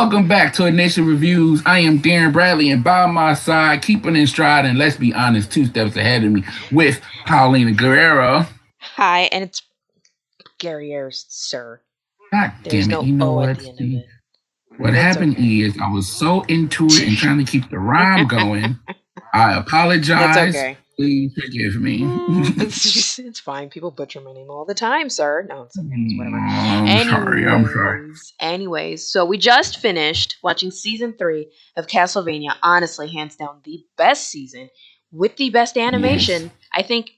Welcome back to Initial Reviews. I am Darren Bradley, and by my side, keeping in stride, and let's be honest, 2 steps ahead of me, with Paulina Guerrero. Hi, and it's Gary Ayers, sir. God There's damn it! no You know O at what? the end of See, it. what It's happened okay. is I was so into it and trying to keep the rhyme going. I It's apologize. okay. Please forgive me. It's fine. People butcher my name all the time, sir. No, it's okay. It's whatever. I'm sorry. I'm sorry. Anyways, so we just finished watching season 3 of Castlevania. Honestly, hands down, the best season with the best Yes. animation. I think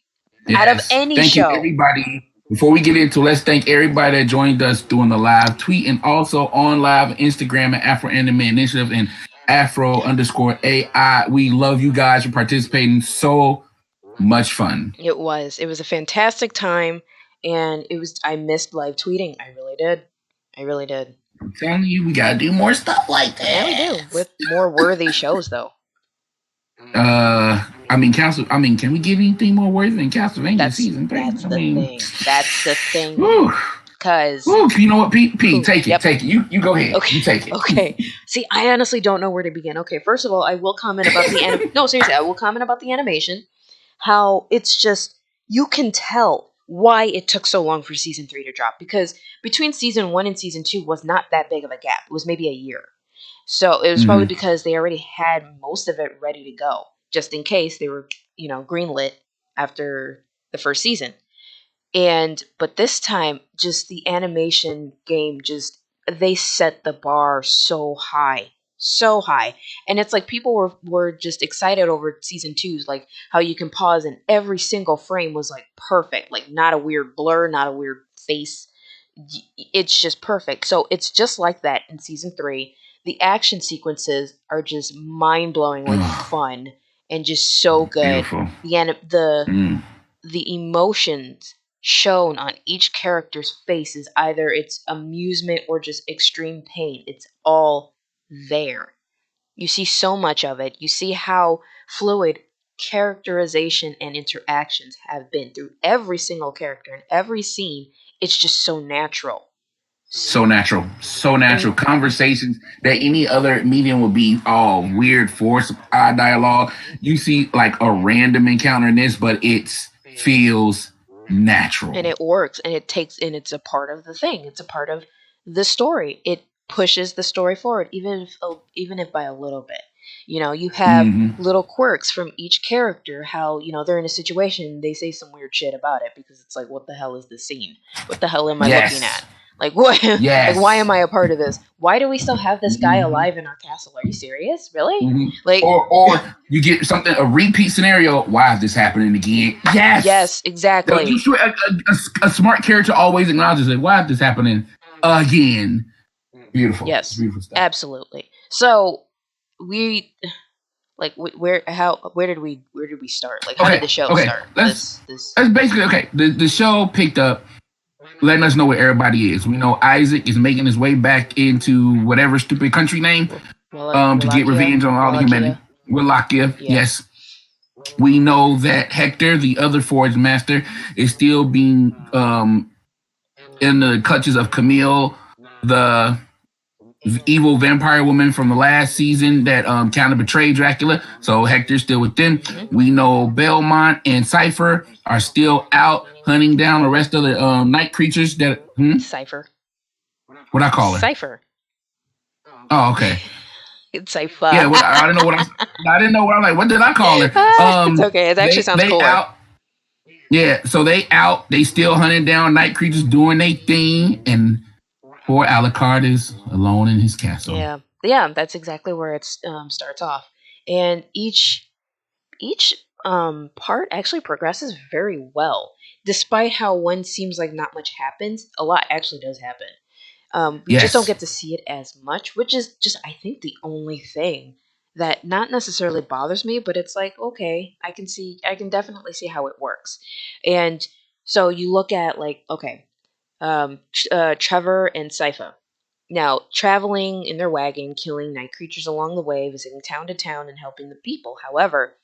out of Yes. any Thank you, show. everybody. Before we get into, let's thank everybody that joined us doing the live tweet and also on live Instagram at Afro Anime Initiative and Afro underscore AI. We love you guys for participating. So much fun. It was. It was a fantastic time, and it was. I missed live tweeting. I really did. I really did. I'm telling you, we gotta do more stuff like Yeah, we do this. with more worthy shows, though. Can we get anything more worthy than Castlevania That's season 3? that's the thing. That's the thing. Whew, Cause whew, you know what, Pete, who? take it, Yep. take it. You go ahead, Okay. you take it. Okay. See, I honestly don't know where to begin. Okay, first of all, I will comment about the No, seriously, I will comment about the animation. How it's just you can tell why it took so long for season 3 to drop because between season 1 and season 2 was not that big of a gap. It was maybe a year. So it was probably Hmm. because they already had most of it ready to go, just in case they were, greenlit after the first season. And but this time, just the animation game, just they set the bar so high, and it's like people were just excited over season two's, like how you can pause and every single frame was like perfect, like not a weird blur, not a weird face. It's just perfect. So it's just like that in season 3. The action sequences are just mind-blowingly Oh, fun and just so good. beautiful. Mm. The emotions shown on each character's face is either it's amusement or just extreme pain. It's all there. You see so much of it. You see how fluid characterization and interactions have been through every single character and every scene. It's just so natural. So natural, so natural. And Conversations that any other medium would be all weird, forced, odd dialogue. You see like a random encounter in this, but it feels natural. and it works and it's a part of the thing. It's a part of the story. It pushes the story forward even if by a little bit. You have Hmm. little quirks from each character, how they're in a situation, they say some weird shit about it because it's like, what the hell is this scene? What the hell am I looking Yes, at? Like, what? Like, why yes. am I a part of this? Why do we still have this guy Hmm. alive in our castle? Are you serious? Really? Hmm. Like, Or you get something, a repeat scenario. Why is this happening again? Yes. yes, exactly. A smart character always acknowledges it. Why is this happening again? Beautiful, Yes, beautiful stuff. absolutely. So we like where did we start? Like, how did Okay, the show okay. start? Let's This that's basically okay. The show picked up, letting us know where everybody is. We know Isaac is making his way back into whatever stupid country name, to get Wallachia, revenge on all the humanity. Wallachia. Wallachia, Yeah. yes. We know that Hector, the other Forge Master, is still being in the clutches of Camille, the evil vampire woman from the last season that kind of betrayed Dracula. So Hector's still with them. Hmm. We know Belmont and Cypher are still out hunting down the rest of the night creatures that Cipher. what I call her. Cipher. Oh, okay. It's Cipher. Yeah, what I didn't know what I didn't know what I'm like. What did I call her? It's okay. It actually sounds They cooler. out. Yeah, so they out. They still hunting down night creatures, doing their thing, and poor Alucard is alone in his castle. Yeah. Yeah, that's exactly where it starts off. And each part actually progresses very well. Despite how one seems like not much happens, a lot actually does happen. We just don't Yes. get to see it as much, which is just, I think, the only thing that not necessarily bothers me, but it's like, okay, I can definitely see how it works. And so you look at, like, okay, Trevor and Sypha. Now, traveling in their wagon, killing night creatures along the way, visiting town to town, and helping the people. However,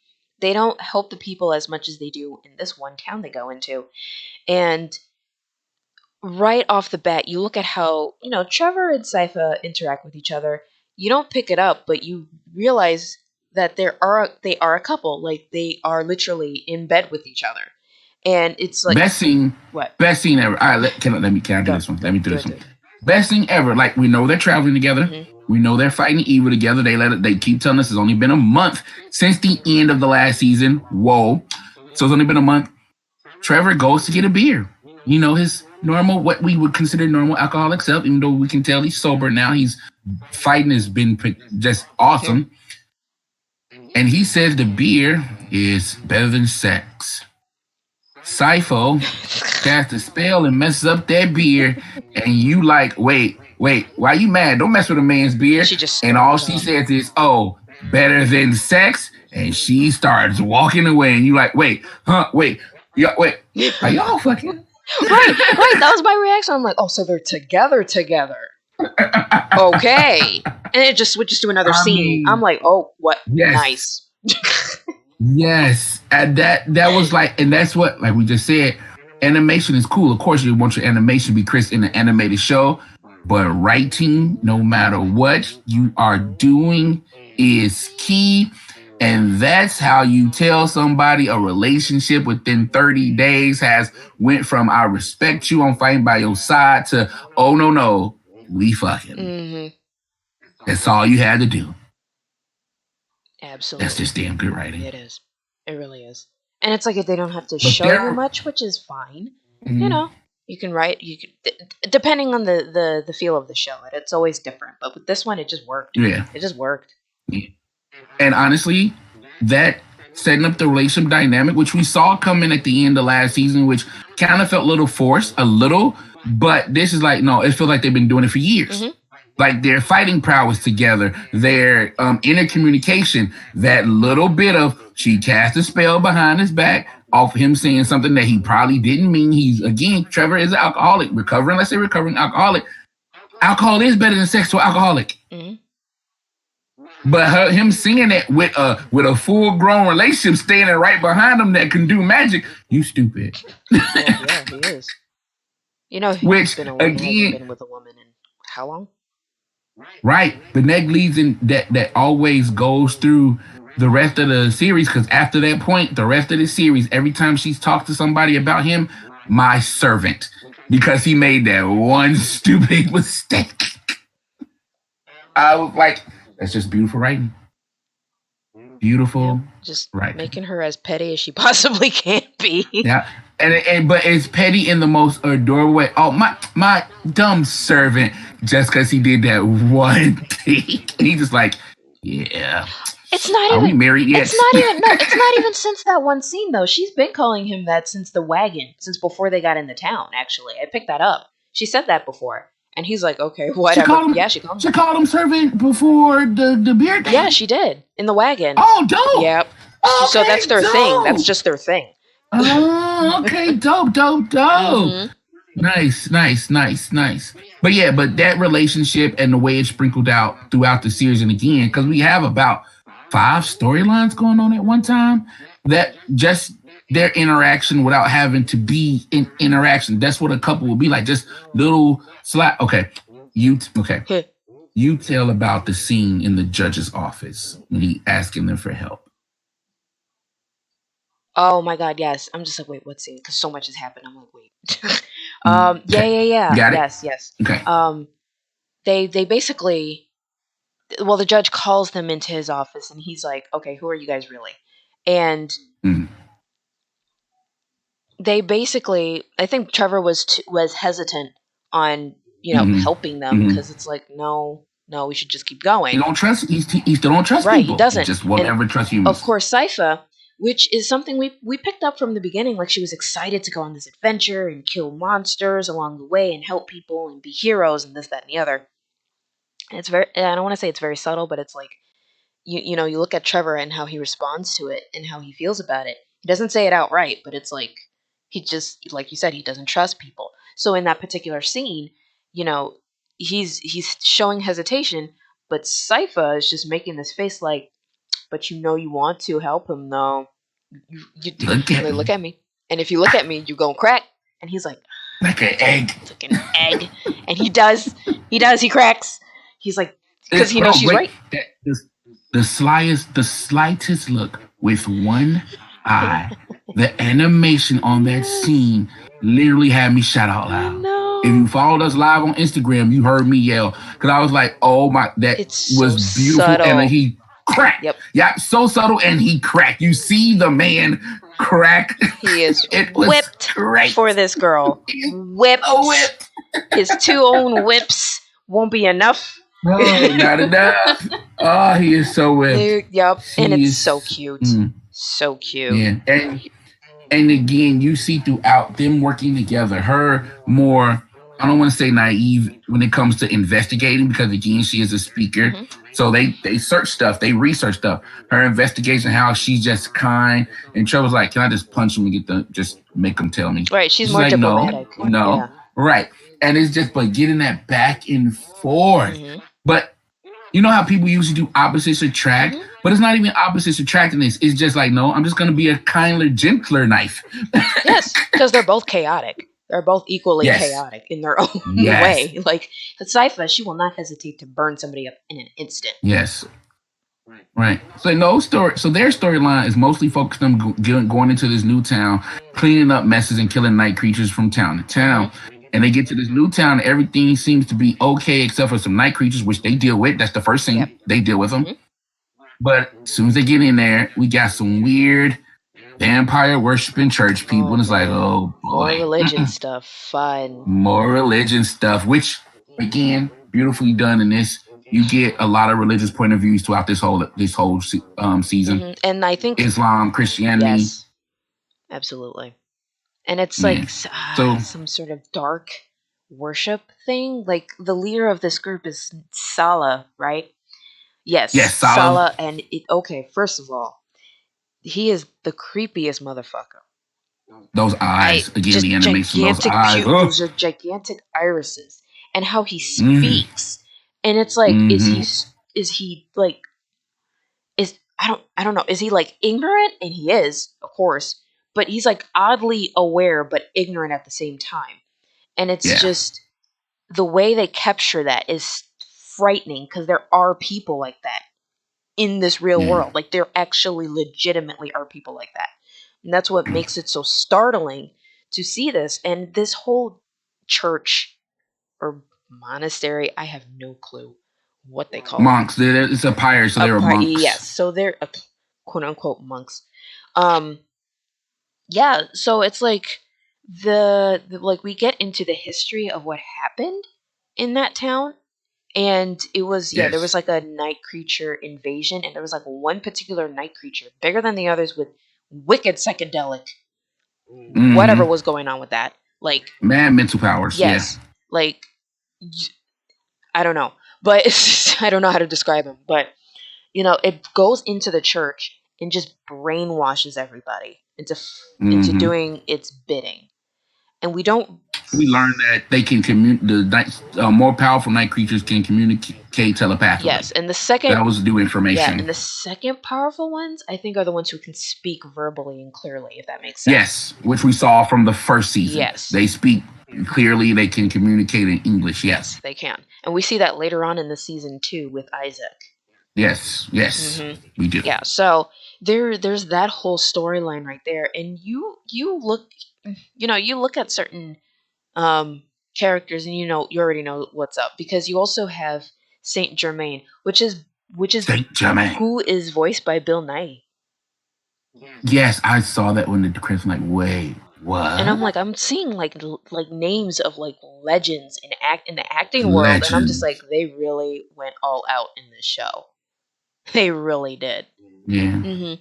they don't help the people as much as they do in this one town they go into. And right off the bat, you look at how, Trevor and Sypha interact with each other. You don't pick it up, but you realize that they are a couple. Like they are literally in bed with each other. And it's like Best scene, what? best scene ever. All right, can I do Go. this one? Let me do Do this it, do one. it. Best thing ever. Like we know they're traveling together. Mhm. We know they're fighting evil together. They keep telling us it's only been a month since the end of the last season. Whoa. So it's only been a month. Trevor goes to get a beer. You know, his normal, what we would consider normal alcoholic self, even though we can tell he's sober now. He's fighting has been just Mhm. awesome. And he says the beer is better than sex. Sifo casts a spell and messes up that beer, and you like, wait, why you mad? Don't mess with a man's beer. She just And all storms she off. says is, oh, better than sex, and she starts walking away, and you like, wait, are y'all fucking? Right. That was my reaction. I'm like, oh, so they're together. Okay. And it just switches to another I scene. I'm mean, like, oh, what? yes, Nice. yes, and that was like, and that's what, like we just said, animation is cool. Of course, you want your animation to be crisp in an animated show, but writing, no matter what you are doing, is key. And that's how you tell somebody a relationship within 30 days has went from I respect you, I'm fighting by your side to oh no, we fucking. Hmm. That's all you had to do. That's Absolutely. just damn good writing. It is. It really is. And it's like if they don't have to But show you there, much, which is fine. You mm, know, you can write. Depending on the feel of the show. It's always different. But with this one, it just worked. yeah. It just worked. Yeah. And honestly, that setting up the relationship dynamic, which we saw coming at the end of last season, which kind of felt a little forced, a little, but this is like, no, it feels like they've been doing it for years. Hmm. Like their fighting prowess together, their intercommunication, that little bit of she cast a spell behind his back off him saying something that he probably didn't mean. He's again, Trevor is an alcoholic, recovering, let's say recovering alcoholic. Alcohol is better than sex to alcoholic. Hmm. But him singing it with a full grown relationship standing right behind him that can do magic, you stupid. Well, yeah, he is. He's Which been hasn't again, been with a woman in how long? right? The neg leads in that always goes through the rest of the series because after that point, the rest of the series, every time she's talked to somebody about him, my servant, because he made that one stupid mistake. I was like, that's just beautiful writing. Yep. Beautiful Just writing. making her as petty as she possibly can be. Yeah, and but it's petty in the most adorable way. Oh my dumb servant, just because he did that one thing, and he just like, yeah. It's not Are we even. married It's yet? not even. No, it's not even since that one scene though. She's been calling him that since the wagon, since before they got in the town. Actually, I picked that up. She said that before, and he's like, "Okay, she whatever." called him. Yeah, she called him She that. called him servant before the beer Yeah, thing. she did in the wagon. Oh, dope. Yep. So that's Okay, their thing. That's dope. just their thing. Oh, okay, dope. Hmm. Nice. But yeah, but that relationship and the way it's sprinkled out throughout the series, and again, because we have about five storylines going on at one time, that just their interaction without having to be in interaction. That's what a couple would be like, just little slap. Okay, okay. You tell about the scene in the judge's office when he asking them for help. Oh my god, yes. I'm just like, wait, what scene? Because so much has happened. I'm like, wait. Yeah, Okay, yeah. got it. Yes. Okay. Um, they basically, well, the judge calls them into his office, and he's like, okay, who are you guys really? And Mm-hmm. they basically, I think Trevor was hesitant on helping them Mm-hmm. because it's like, no, we should just keep He going. don't trust. He still don't trust Right, he people. He doesn't. just won't And ever trust of humans. course, Sypha, which is something we picked up from the beginning, like she was excited to go on this adventure and kill monsters along the way and help people and be heroes and this, that, and the other. And it's very, I don't want to say it's very subtle, but it's like you look at Trevor and how he responds to it and how he feels about it. He doesn't say it outright, but it's like he just, like you said, he doesn't trust people. So in that particular scene, you know, he's showing hesitation, but Sypha is just making this face like, but you want to help him though. You Look at look me. at me, and if you look at me, you gonna crack. And he's like, like an egg. It's like an egg, and he cracks. He's like, because he knows Bro, she's great. right. The slightest look with one eye. The animation on that scene literally had me shout out I loud. If you know. followed us live on Instagram, you heard me yell because I was like, "Oh my, that It's so was beautiful!" And subtle. he cracked. Yep. Yeah, so subtle, and he cracked. You see the man crack. He is It was whipped great. for this girl. He's so Whipped. whipped. His two own whips won't be enough. No, not enough. Oh, he is so whipped. Yep. And He it's is. so cute. So cute. Yeah, and again, you see throughout them working together, her more, I don't want to say naive when it comes to investigating, because again, she is a speaker. Mm-hmm. So they search stuff, they research stuff. Her investigation, how she's just kind. And Trevor's like, "Can I just punch him and just make them tell me?" Right. She's She's more like, "No, diplomatic. no." Yeah. Right. And it's just but getting that back and forth. Mm-hmm. But you know how people usually do opposites attract, Mm-hmm. but it's not even opposites attracting this. It's just like, no, I'm just gonna be a kinder, gentler knife. Yes, because they're both chaotic. They're both equally Yes. chaotic in their own Yes. way. Like Sypha, she will not hesitate to burn somebody up in an instant. Yes. Right. So no story. So their storyline is mostly focused on going into this new town, cleaning up messes and killing night creatures from town to town. And they get to this new town. Everything seems to be okay except for some night creatures, which they deal with. That's the first thing. Yep. They deal with them. But as soon as they get in there, we got some weird vampire worshiping church people. And it's like, oh More boy. religion stuff. Fun. More religion stuff, which again, beautifully done in this. You get a lot of religious point of views throughout this whole season. And I think Islam, Christianity. yes, absolutely. And it's Yeah. like So some sort of dark worship thing. Like the leader of this group is Salah, right? Yes, yes, Salah. And okay, first of all, he is the creepiest motherfucker. Those eyes, again, Just the animation, those gigantic, eyes. those are gigantic irises, and how he Mm. speaks, and it's like, Mhm. is he like, is I don't know, is he like ignorant? And he is, of course, but he's like oddly aware but ignorant at the same time, and it's Yeah. just the way they capture that is frightening because there are people like that in this real Yeah. world. Like there actually legitimately are people like that. And that's what makes it so startling to see this. And this whole church or monastery, I have no clue what they call Monks. It's a pirate, so they were monks. Yes, so they're quote unquote monks. Yeah, so it's like the like we get into the history of what happened in that town. And it was, yeah, there was Yes. like a night creature invasion, and there was like one particular night creature, bigger than the others, with wicked psychedelic, whatever was going on with that. Like, mad mental powers. yes, like, I don't know, but I don't know how to describe him. But, it goes into the church and just brainwashes everybody into Yeah. doing its bidding. And we don't. We learned that they can more powerful night creatures can communicate telepathically. Yes, and the second That was new information. Yeah, and the second powerful ones, I think, are the ones who can speak verbally and clearly, if that makes sense. Yes, which we saw from the first season. Yes. They speak clearly. They can communicate in English. Yes. They can. And we see that later on in the season 2 with Isaac. Yes. We do. Yeah, so there's that whole storyline right there. And you look at certain characters, and you already know what's up, because you also have Saint Germain, which is Saint Germain, who is voiced by Bill Nighy. Yes, I saw that when the credits. Like, wait, what? And I'm like, I'm seeing like names of like legends in the acting world, and I'm just like, they really went all out in this show. They really did. Yeah.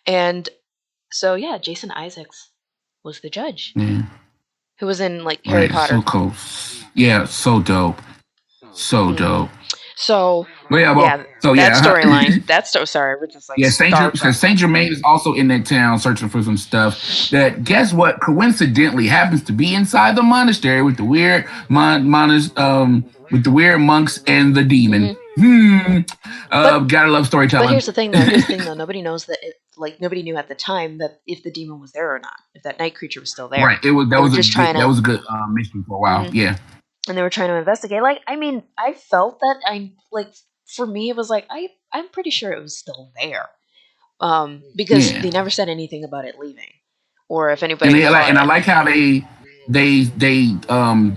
And so yeah, Jason Isaacs was the judge. Yeah. Who was in like Harry Potter. So cool. Yeah, so dope. So dope. So that storyline. Sorry, we're just like Saint Germain is also in that town searching for some stuff. That, guess what? Coincidentally, happens to be inside the monastery with the weird with the weird monks and the demon. Gotta love storytelling. But here's the thing, though. Nobody knows that like nobody knew at the time that if the demon was there or not, if that night creature was still there. Right. It was They were just trying that to, was a good mission for a while. mhm, Yeah. and they were trying to investigate. Like, I mean, I felt that I'm like, for me, it was like I'm pretty sure it was still there, because Yeah. they never said anything about it leaving, or if And anybody they like, caught and I it. like how they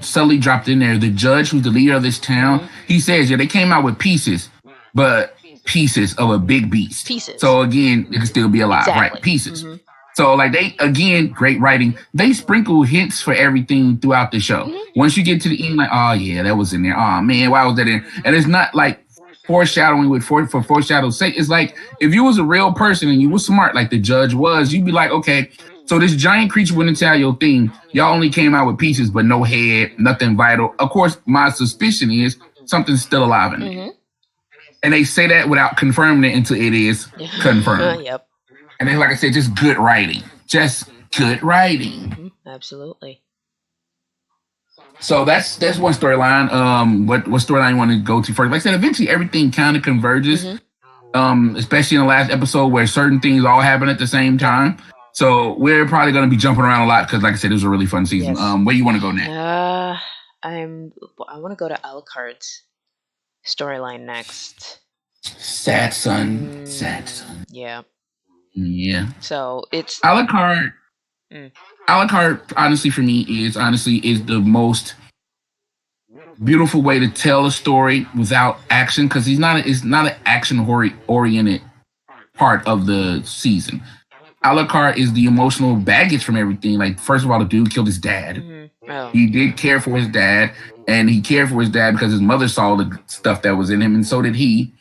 subtly dropped in there. The judge, who's the leader of this town, Hmm. he says, yeah, they came out with pieces, but pieces of a big beast. Pieces, So again, it could still be alive, right? exactly. Pieces. Hmm. So like they again, great writing. They sprinkle hints for everything throughout the show. Hmm. Once you get to the end, like, oh yeah, that was in there. Oh man, why was that in? And it's not like foreshadowing for foreshadow's sake. It's like if you was a real person and you was smart, like the judge was, you'd be like, okay, so this giant creature wouldn't tell your thing. Y'all only came out with pieces, but no head, nothing vital. Of course, my suspicion is something's still alive in there. Hmm. And they say that without confirming it until it is confirmed. Yep. And then, like I said, just good writing. Just good writing. Hmm. Absolutely. So that's one storyline. What storyline you want to go to first? Like I said, eventually everything kind of converges. Hmm. Especially in the last episode where certain things all happen at the same Yep. time. So we're probably going to be jumping around a lot because, like I said, it was a really fun season. Yes. Where you want to go next? I'm. I want to go to Alucard's storyline next. Sad son, sad son. Yeah. Yeah. So it's. Alucard. Mm. Alucard, honestly, for me, is the most beautiful way to tell a story without action because it's not an action oriented part of the season. Alucard is the emotional baggage from everything. Like, first of all, the dude killed his dad. Mm-hmm. Oh. He did care for his dad, and he cared for his dad because his mother saw the stuff that was in him, and so did he.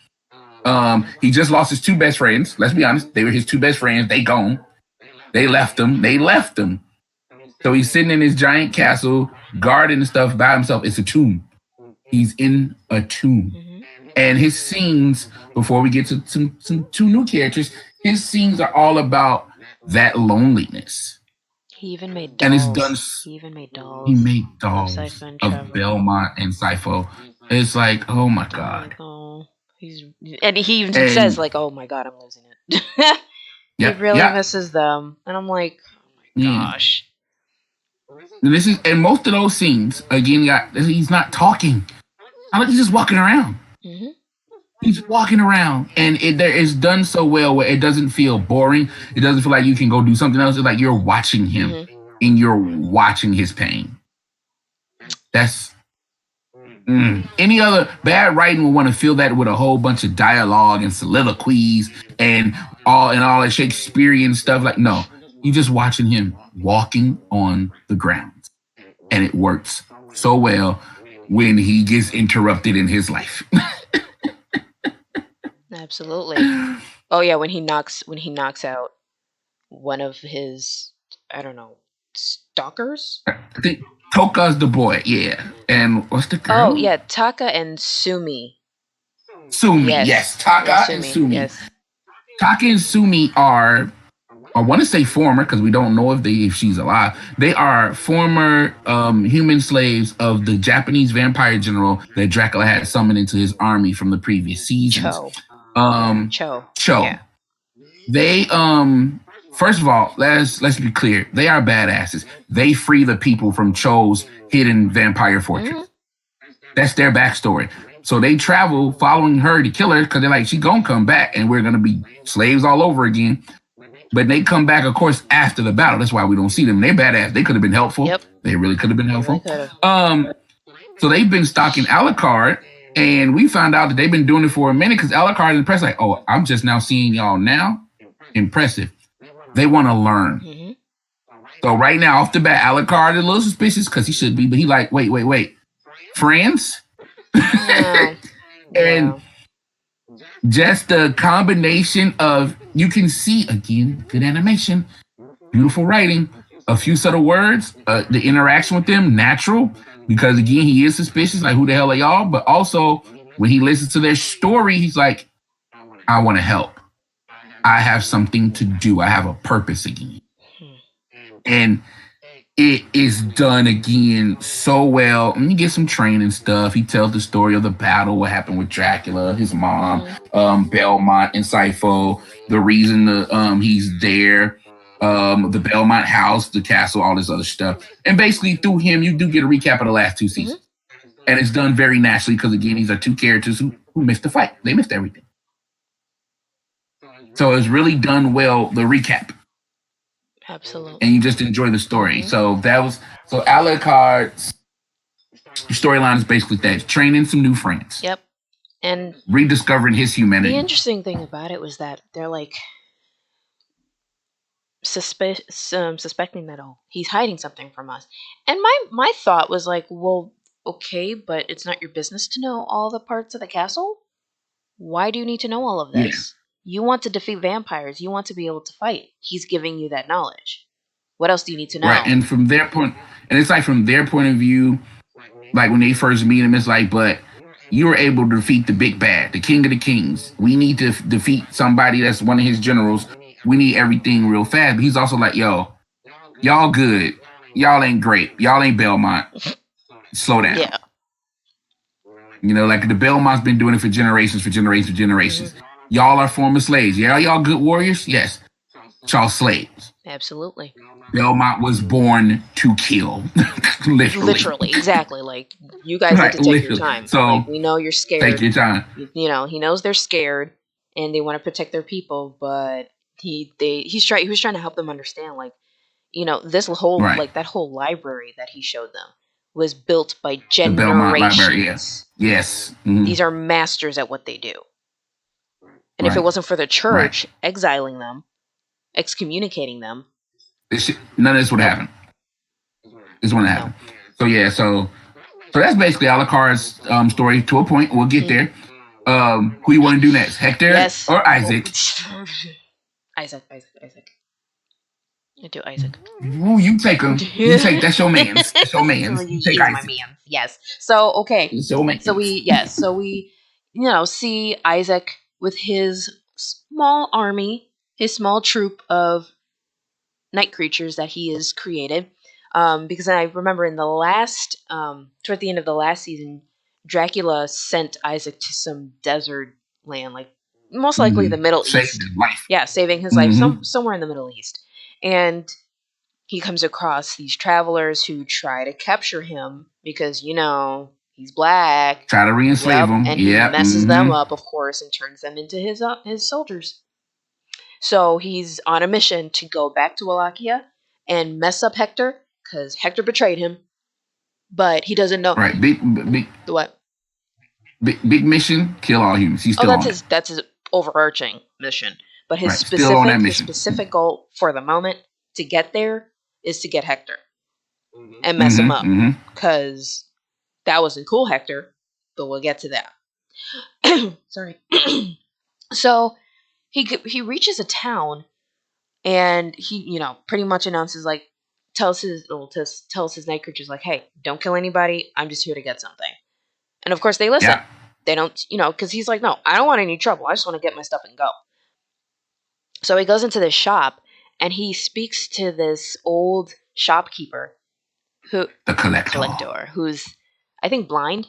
He just lost his two best friends. Let's be honest, they were his two best friends. They gone. They left him. They left him. So he's sitting in his giant castle, guarding stuff by himself. It's a tomb. He's in a tomb. Mm-hmm. And his scenes, before we get to some two new characters, his scenes are all about that loneliness. He even made And it's dolls. done. He even made dolls. He made of dolls Sypha and of Trevor. Belmont and Sypho. It's like, oh my I'm god. like, oh, he's, and he even And says like, "Oh my god, I'm losing it." He yeah, really yeah, misses them, and I'm like, oh my yeah. gosh. And most of those scenes, again, he's not talking. I like he's just walking around. Mm-hmm. He's walking around, and it's done so well where it doesn't feel boring. It doesn't feel like you can go do something else. It's like you're watching him, Mm-hmm. and you're watching his pain. That's any other bad writing would want to fill that with a whole bunch of dialogue and soliloquies and all that Shakespearean stuff. Like, no, you're just watching him walking on the ground, and it works so well when he gets interrupted in his life. Absolutely. Oh yeah, when he knocks out one of his, I don't know, stalkers. I think Toka's the boy, yeah. And what's the girl? Oh yeah, Taka and Sumi. Sumi, Yes. yes. Taka Yeah, and Sumi. Yes. Taka and Sumi are, I want to say former, because we don't know if she's alive. They are former human slaves of the Japanese vampire general that Dracula had summoned into his army from the previous seasons. Cho. Cho. Yeah. They first of all, let's be clear. They are badasses. They free the people from Cho's hidden vampire fortress. Mm-hmm. That's their backstory. So they travel following her to kill her because they're like, she gonna come back and we're gonna be slaves all over again. But they come back, of course, after the battle. That's why we don't see them. They're badass. They could have been helpful. Yep. They really could have been helpful. Really So they've been stalking Alucard, and we found out that they've been doing it for a minute because Alucard is impressed. Like, oh, I'm just now seeing y'all now. Impressive. They want to learn. Mm-hmm. So right now, off the bat, Alucard is a little suspicious because he should be, but he like, wait. Friends? Yeah. And just the combination of, you can see, again, good animation, beautiful writing, a few subtle words, the interaction with them, natural, because again, he is suspicious, like, who the hell are y'all? But also, when he listens to their story, he's like, I want to help. I have something to do. I have a purpose again. And it is done again so well. And you get some training stuff. He tells the story of the battle, what happened with Dracula, his mom, Mhm. Belmont, and Sifo, the reason he's there, the Belmont house, the castle, all this other stuff. And basically, through him, you do get a recap of the last two Mhm. seasons. And it's done very naturally because, again, these are two characters who missed the fight. They missed everything. So it's really done well, the recap. And Absolutely. you just enjoy the story. Mhm. So that was so Alucard's storyline is basically that training some new friends, Yep. And rediscovering his the humanity. interesting thing about it was that they're like suspecting that, oh, he's hiding something from us. And my thought was like, well, okay, but it's not your business to know all the parts of the castle. Why do you need to know all of Yeah, this? You want to defeat vampires. You want to be able to fight. He's giving you that knowledge. What else do you need to right. know? And from their point, and it's like from their point of view, like when they first meet him, it's like, but you were able to defeat the big bad, the king of the kings. We need to defeat somebody that's one of his generals. We need everything real fast. But he's also like, yo, y'all good. Y'all ain't great. Y'all ain't Belmont. Slow down. Yeah. You know, like the Belmont's been doing it for generations, for generations, for Hmm. generations. Y'all are former slaves. Yeah, y'all good warriors? Yes. Y'all slaves. Absolutely. Belmont was born to kill, literally. Literally, exactly. Like, you guys need Right, to take your literally. time. Like, So we know you're take scared. your time. He knows they're scared and they want to protect their people, but he was trying to help them understand, like, this whole, Right. like, that whole library that he showed them was built by The Belmont Library, yeah. generations. Yes. Mm-hmm. These are masters at what they do. And if it Right. wasn't for the Right. church exiling them, excommunicating them, None of this would nope, happen. This wouldn't no. happen. So yeah, so that's basically Alucard's story to a point. We'll get Hmm. there. Who you want to do next? Hector Yes. or Oh, Isaac? Isaac. I do Isaac. Ooh, you take him. You take that's your man's. That's your man's. You He take is my Isaac. man. Yes. So okay. It's your man's. So we see Isaac with his small army, his small troop of night creatures that he has created. Because I remember in the last, toward the end of the last season, Dracula sent Isaac to some desert land, like most likely the Middle Saved East. his life. Yeah, saving his life Mm-hmm. somewhere in the Middle East. And he comes across these travelers who try to capture him because, he's black. Try to re-enslave Yep, him. and he Yep. messes them Mm-hmm. up, of course, and turns them into his soldiers. So he's on a mission to go back to Wallachia and mess up Hector because Hector betrayed him, but he doesn't know Right. what. Big mission. Kill all humans. He's Oh, still on it. that's his overarching mission. But his Right. Still on that mission. specific goal for the moment to get there is to get Hector and mess him Mm-hmm. up Mm-hmm. because that wasn't cool, Hector. But we'll get to that. Sorry. So he reaches a town and he pretty much announces, like, tells his night creatures, like, hey, don't kill anybody, I'm just here to get something. And of course they listen. Yeah. They don't, because he's like, no, I don't want any trouble, I just want to get my stuff and go. So he goes into this shop and he speaks to this old shopkeeper who The collector. who's, I think, blind.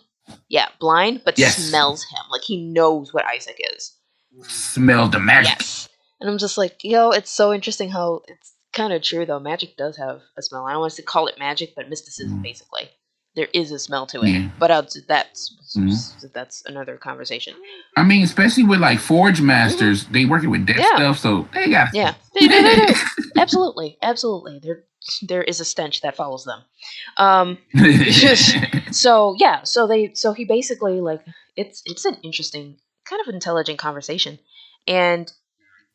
Yeah, blind, but Yes. smells him, like he knows what Isaac is. Smell the magic. Yes. And I'm just like, it's so interesting how it's kind of true, though. Magic does have a smell. I don't want to call it magic, but mysticism, basically. There is a smell to it. Yeah. But Mm-hmm. that's another conversation. I mean, especially with like Forge Masters, they working with dead stuff, so they got. Yeah. They do. Absolutely. There is a stench that follows them. So he basically, like, it's an interesting, kind of intelligent conversation. And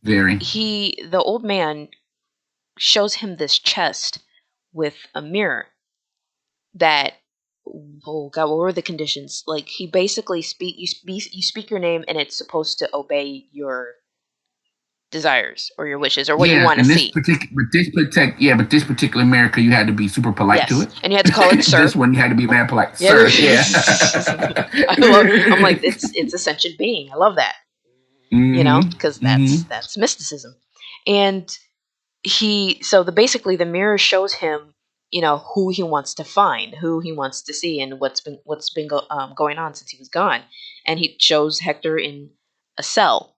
Very. the old man shows him this chest with a mirror that, oh god, what were the conditions? Like, he basically you speak your name and it's supposed to obey your desires or your wishes or what you Yeah, want to and this see. but this particular America, you had to be super polite to Yes, it. and you had to call it sir. This one, you had to be mad polite, Yeah. sir. Yeah. I'm like, it's a sentient being. I love that, Mm-hmm. because Mm-hmm. that's mysticism. And basically the mirror shows him who he wants to find, who he wants to see, and what's been going on since he was gone. And he shows Hector in a cell,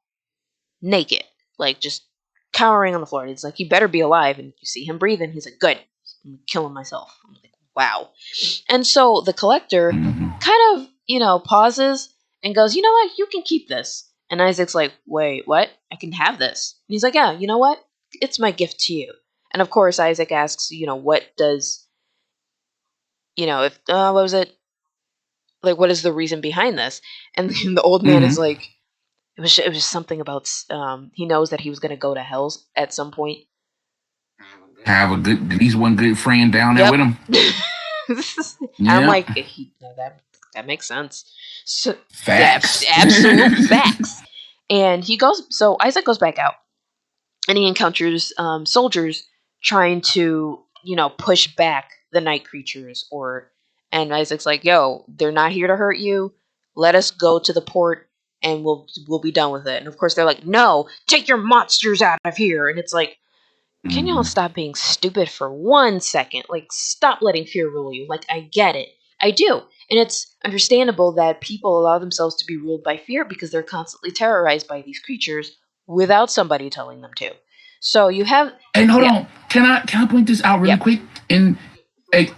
naked, like just cowering on the floor. It's like he better be alive, and you see him breathing. He's like, "Good, I'm killing myself." I'm like, "Wow." And so the collector Mhm. kind of, pauses and goes, "You know what? You can keep this." And Isaac's like, "Wait, what? I can have this?" And he's like, "Yeah, you know what? It's my gift to you." And of course, Isaac asks, what does, if, what was it? Like, what is the reason behind this? And the old man is Mhm. like, it was something about, he knows that he was going to go to hell at some point. Have a good, at least one good friend down there Yep. with him. And I'm Yeah. like, that makes sense. So, yeah, Facts. absolute facts. And so Isaac goes back out, and he encounters soldiers trying to, push back the night creatures. And Isaac's like, "Yo, they're not here to hurt you. Let us go to the port, and we'll be done with it." And of course, they're like, "No, take your monsters out of here." And it's like, can y'all Mhm. stop being stupid for 1 second? Like, stop letting fear rule you. Like, I get it. I do. And it's understandable that people allow themselves to be ruled by fear because they're constantly terrorized by these creatures without somebody telling them to. So you have, And hold yeah, on, can I point this out really yep, quick? And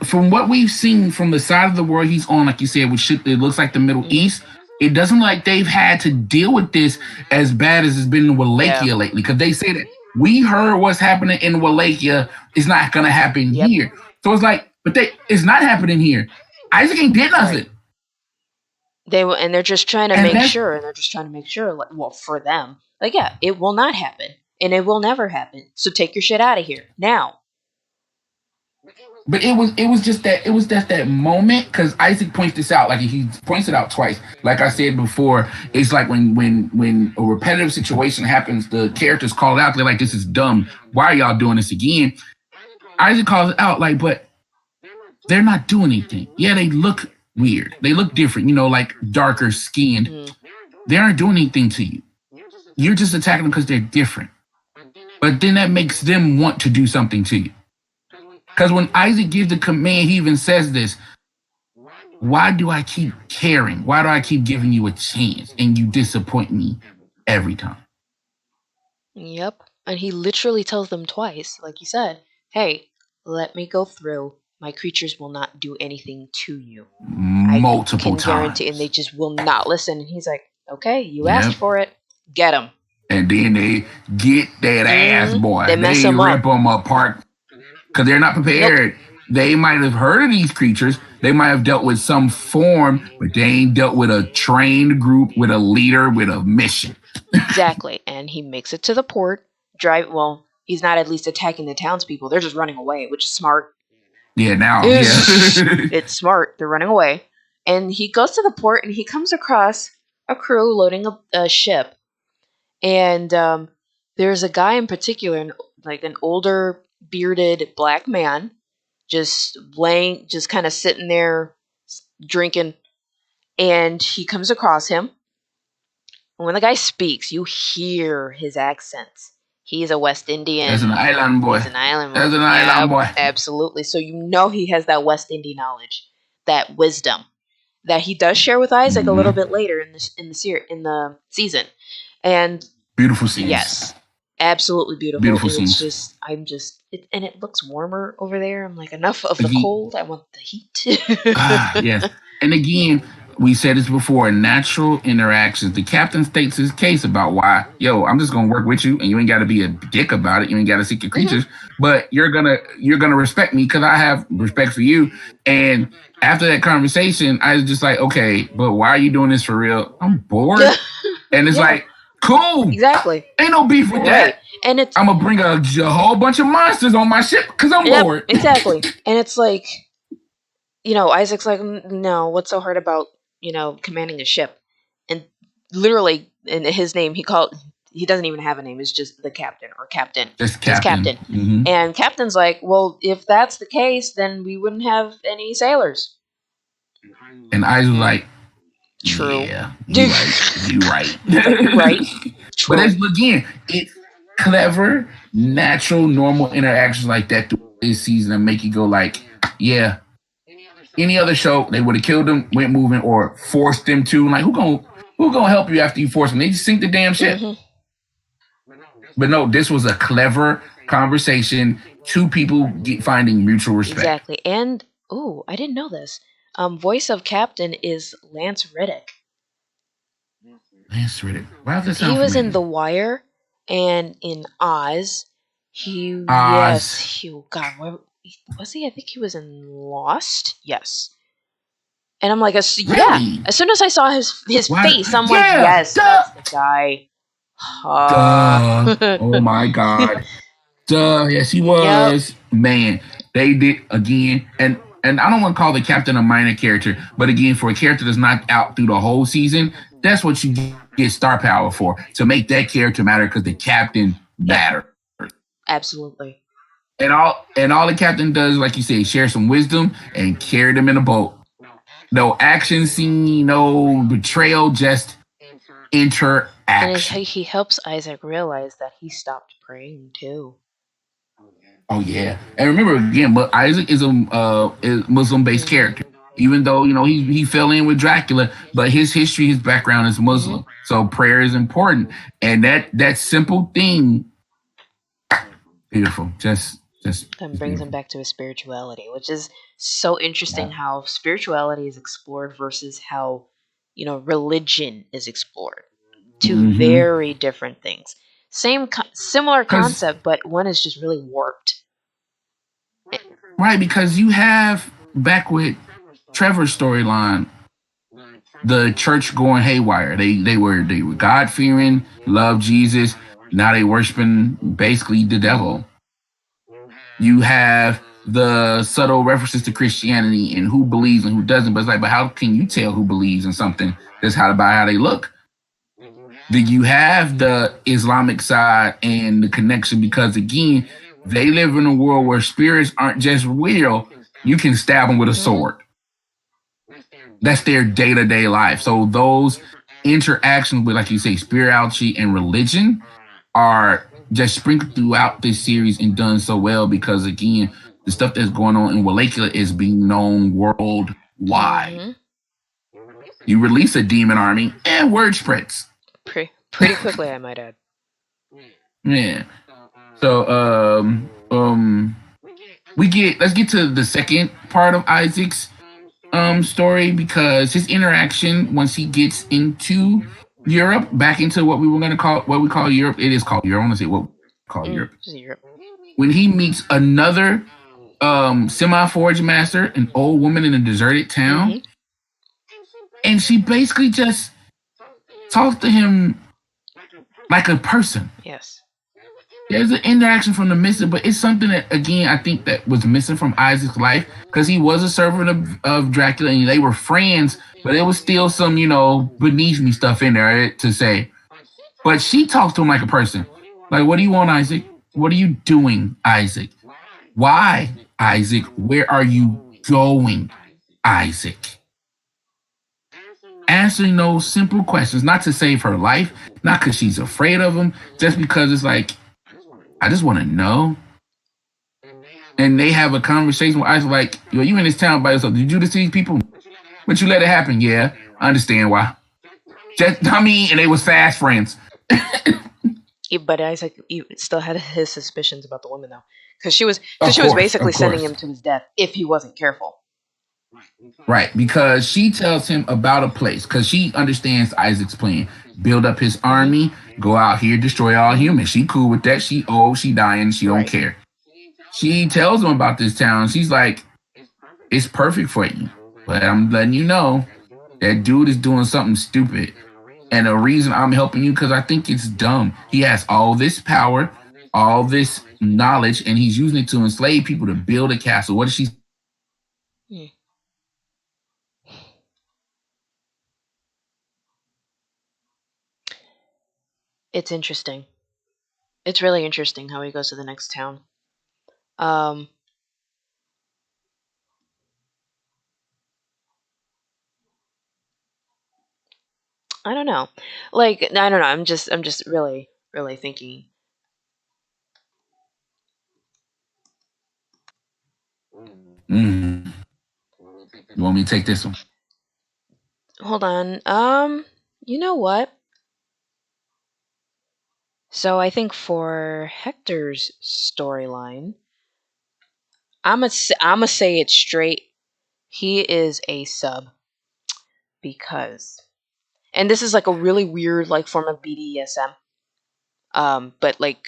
from what we've seen from the side of the world he's on, like you said, which it looks like the Middle hmm East, it doesn't like they've had to deal with this as bad as it's been in yeah, Wallachia lately. Because they say that we heard what's happening in Wallachia is not going to happen yep, here. So it's like, but it's not happening here. Isaac ain't did right. nothing, And they're just trying to and make that's sure, like, well, for them, like, yeah, it will not happen, and it will never happen. So take your shit out of here now. but it was just that moment because Isaac points this out, like he points it out twice. Like I said before, it's like when a repetitive situation happens, the characters call it out. They're like, "This is dumb. Why are y'all doing this again?" Isaac calls it out, like, but they're not doing anything. Yeah, they look weird. They look different. Like darker skinned. Mm, They aren't doing anything to you. You're just attacking them because they're different. But then that makes them want to do something to you. Because when Isaac gives the command, he even says this: why do I keep caring? Why do I keep giving you a chance and you disappoint me every time? yep. And he literally tells them twice, like you said, "Hey, let me go through. My creatures will not do anything to you. I Multiple can guarantee." And they times. just will not listen. And he's like, "Okay, you asked Yep. for it. Get him." And then they get that ass, They boy. mess They him rip up. them apart because they're not Nope. prepared. They might have heard of these creatures. They might have dealt with some form, but they ain't dealt with a trained group, with a leader, with a mission. Exactly. And he makes it to the port. Well, he's not at least attacking the townspeople. They're just running away, which is smart. Yeah, now, yeah. It's smart. They're running away. And he goes to the port and he comes across a crew loading a ship. And there's a guy in particular, like an older, bearded black man, just laying, just kind of sitting there drinking. And he comes across him. And when the guy speaks, you hear his accents. He's a West That's an Indian. island boy. He's an island boy. That's an island Yeah, boy. absolutely. So you know he has that West Indian knowledge, that wisdom that he does share with Isaac a little Mm-hmm. bit later in the season. And Beautiful scenes. yes, absolutely beautiful. Beautiful And it's scenes. just, and it looks warmer over there. I'm like, enough of the Again, cold. I want the heat. yes. And again, we said this before, natural interactions. The captain states his case about why, yo, I'm just gonna work with you and you ain't gotta be a dick about it. You ain't gotta seek your hmm creatures, but you're gonna respect me because I have respect for you. And after that conversation, I was just like, okay, but why are you doing this for real? I'm bored. And it's Yeah, like, cool. exactly. Ain't no beef with Right. that. And it's, I'm gonna bring a whole bunch of monsters on my ship because I'm yep, bored. exactly. And it's like, Isaac's like, No, what's so hard about, commanding a ship?" And literally, in his name, he doesn't even have a name. It's just the captain or captain, Just just captain. captain. Mm-hmm. And captain's like, "Well, if that's the case, then we wouldn't have any sailors." And I was like, True. yeah, you right. You right. He's like, "You're right. But True." again, it's clever, natural, normal interactions like that through this season and make you go like, Yeah. Any other show, they would have killed him, went moving, or forced them to. Like, who gonna help you after you force them? They just sink the damn ship. Hmm. But no, this was a clever conversation. Two people finding mutual respect. Exactly. And oh, I didn't know this. Voice of Captain is Lance Reddick. Lance Riddick. Why does that He sound was in familiar? The Wire and in Oz. He yes, Oz. he God, where was he? I think he was in Lost. Yes. And I'm like, yeah. Really? As soon as I saw his Why? face, I'm like, Yeah. yes, Duh. that's the guy. Duh. Oh my God. Duh. Yes, he Yep. was. Man, they did again. And I don't want to call the captain a minor character, but again, for a character that's not out through the whole season, that's what you get star power for, to make that character matter because the captain Yep. matters. Absolutely. And all the captain does, like you say, share some wisdom and carry them in a boat. No action scene, no betrayal, just And interaction. he helps Isaac realize that he stopped praying too. Oh yeah, and remember again, but Isaac is a Muslim based Mhm. character. Even though he fell in with Dracula, but his history, his background is Mhm. Muslim. So prayer is important, and that simple thing, beautiful, just And brings him beautiful. back to his spirituality, which is so interesting Yeah. how spirituality is explored versus how, religion is explored. Two Mm-hmm. very different things. Similar Because concept, but one is just really warped. right, because you have back with Trevor's storyline, the church going haywire. They were God fearing, love Jesus. Now they worshiping basically the Hmm. devil. You have the subtle references to Christianity and who believes and who doesn't. But it's like, but how can you tell who believes in something just by how they look? Then you have the Islamic side and the connection because again, they live in a world where spirits aren't just real. You can stab them with a Hmm. sword. That's their day to day life. So those interactions with, like you say, spirituality and religion are just sprinkled throughout this series and done so well because again, the stuff that's going on in Wallachia is being known worldwide. Hmm. You release a demon army and word spreads. Pretty quickly, I might add. Yeah. So let's get to the second part of Isaac's story because his interaction once he gets into Europe, back into what we call Europe. It is called Europe. I want to say what we call Europe. Just Europe. When he meets another semi forge master, an old woman in a deserted Hmm. town, and she basically just talks to him like a person. Yes. There's an interaction from the missing, but it's something that again I think that was missing from Isaac's life because he was a servant of Dracula and they were friends, but it was still some beneath me stuff in there to say. But she talks to him like a person. Like, what do you want, Isaac? What are you doing, Isaac? Why, Isaac? Where are you going, Isaac? Answering those simple questions, not to save her life, not because she's afraid of him, just because it's like, I just want to know. And they have a conversation with Isaac, like, yo, you in this town by yourself. Did you do this to these people? But you let it happen. Yeah, I understand why. Just, I mean, and they was fast friends. But Isaac still had his suspicions about the woman though, because Of she was course, basically of sending course. him to his death if he wasn't careful. Right, because she tells him about a place because she understands Isaac's plan. Build up his Hmm. army, go out here, destroy all Hmm. humans. She cool with that. She old, she dying, she don't Right. care. She tells him about this town. She's like, it's perfect for you. But I'm letting you know that dude is doing something stupid. And the reason I'm helping you because I think it's dumb. He has all this power, all this knowledge, and he's using it to enslave people to build a castle. What does she? Hmm. It's interesting. It's really interesting how he goes to the next town. Um, I don't know. Like I don't know. I'm just really thinking. Mm. You want me to take this one? Hold on. You know what? So I think for Hector's storyline, I'm gonna say it straight. He is a sub because, and this is like a really weird like form of BDSM. But like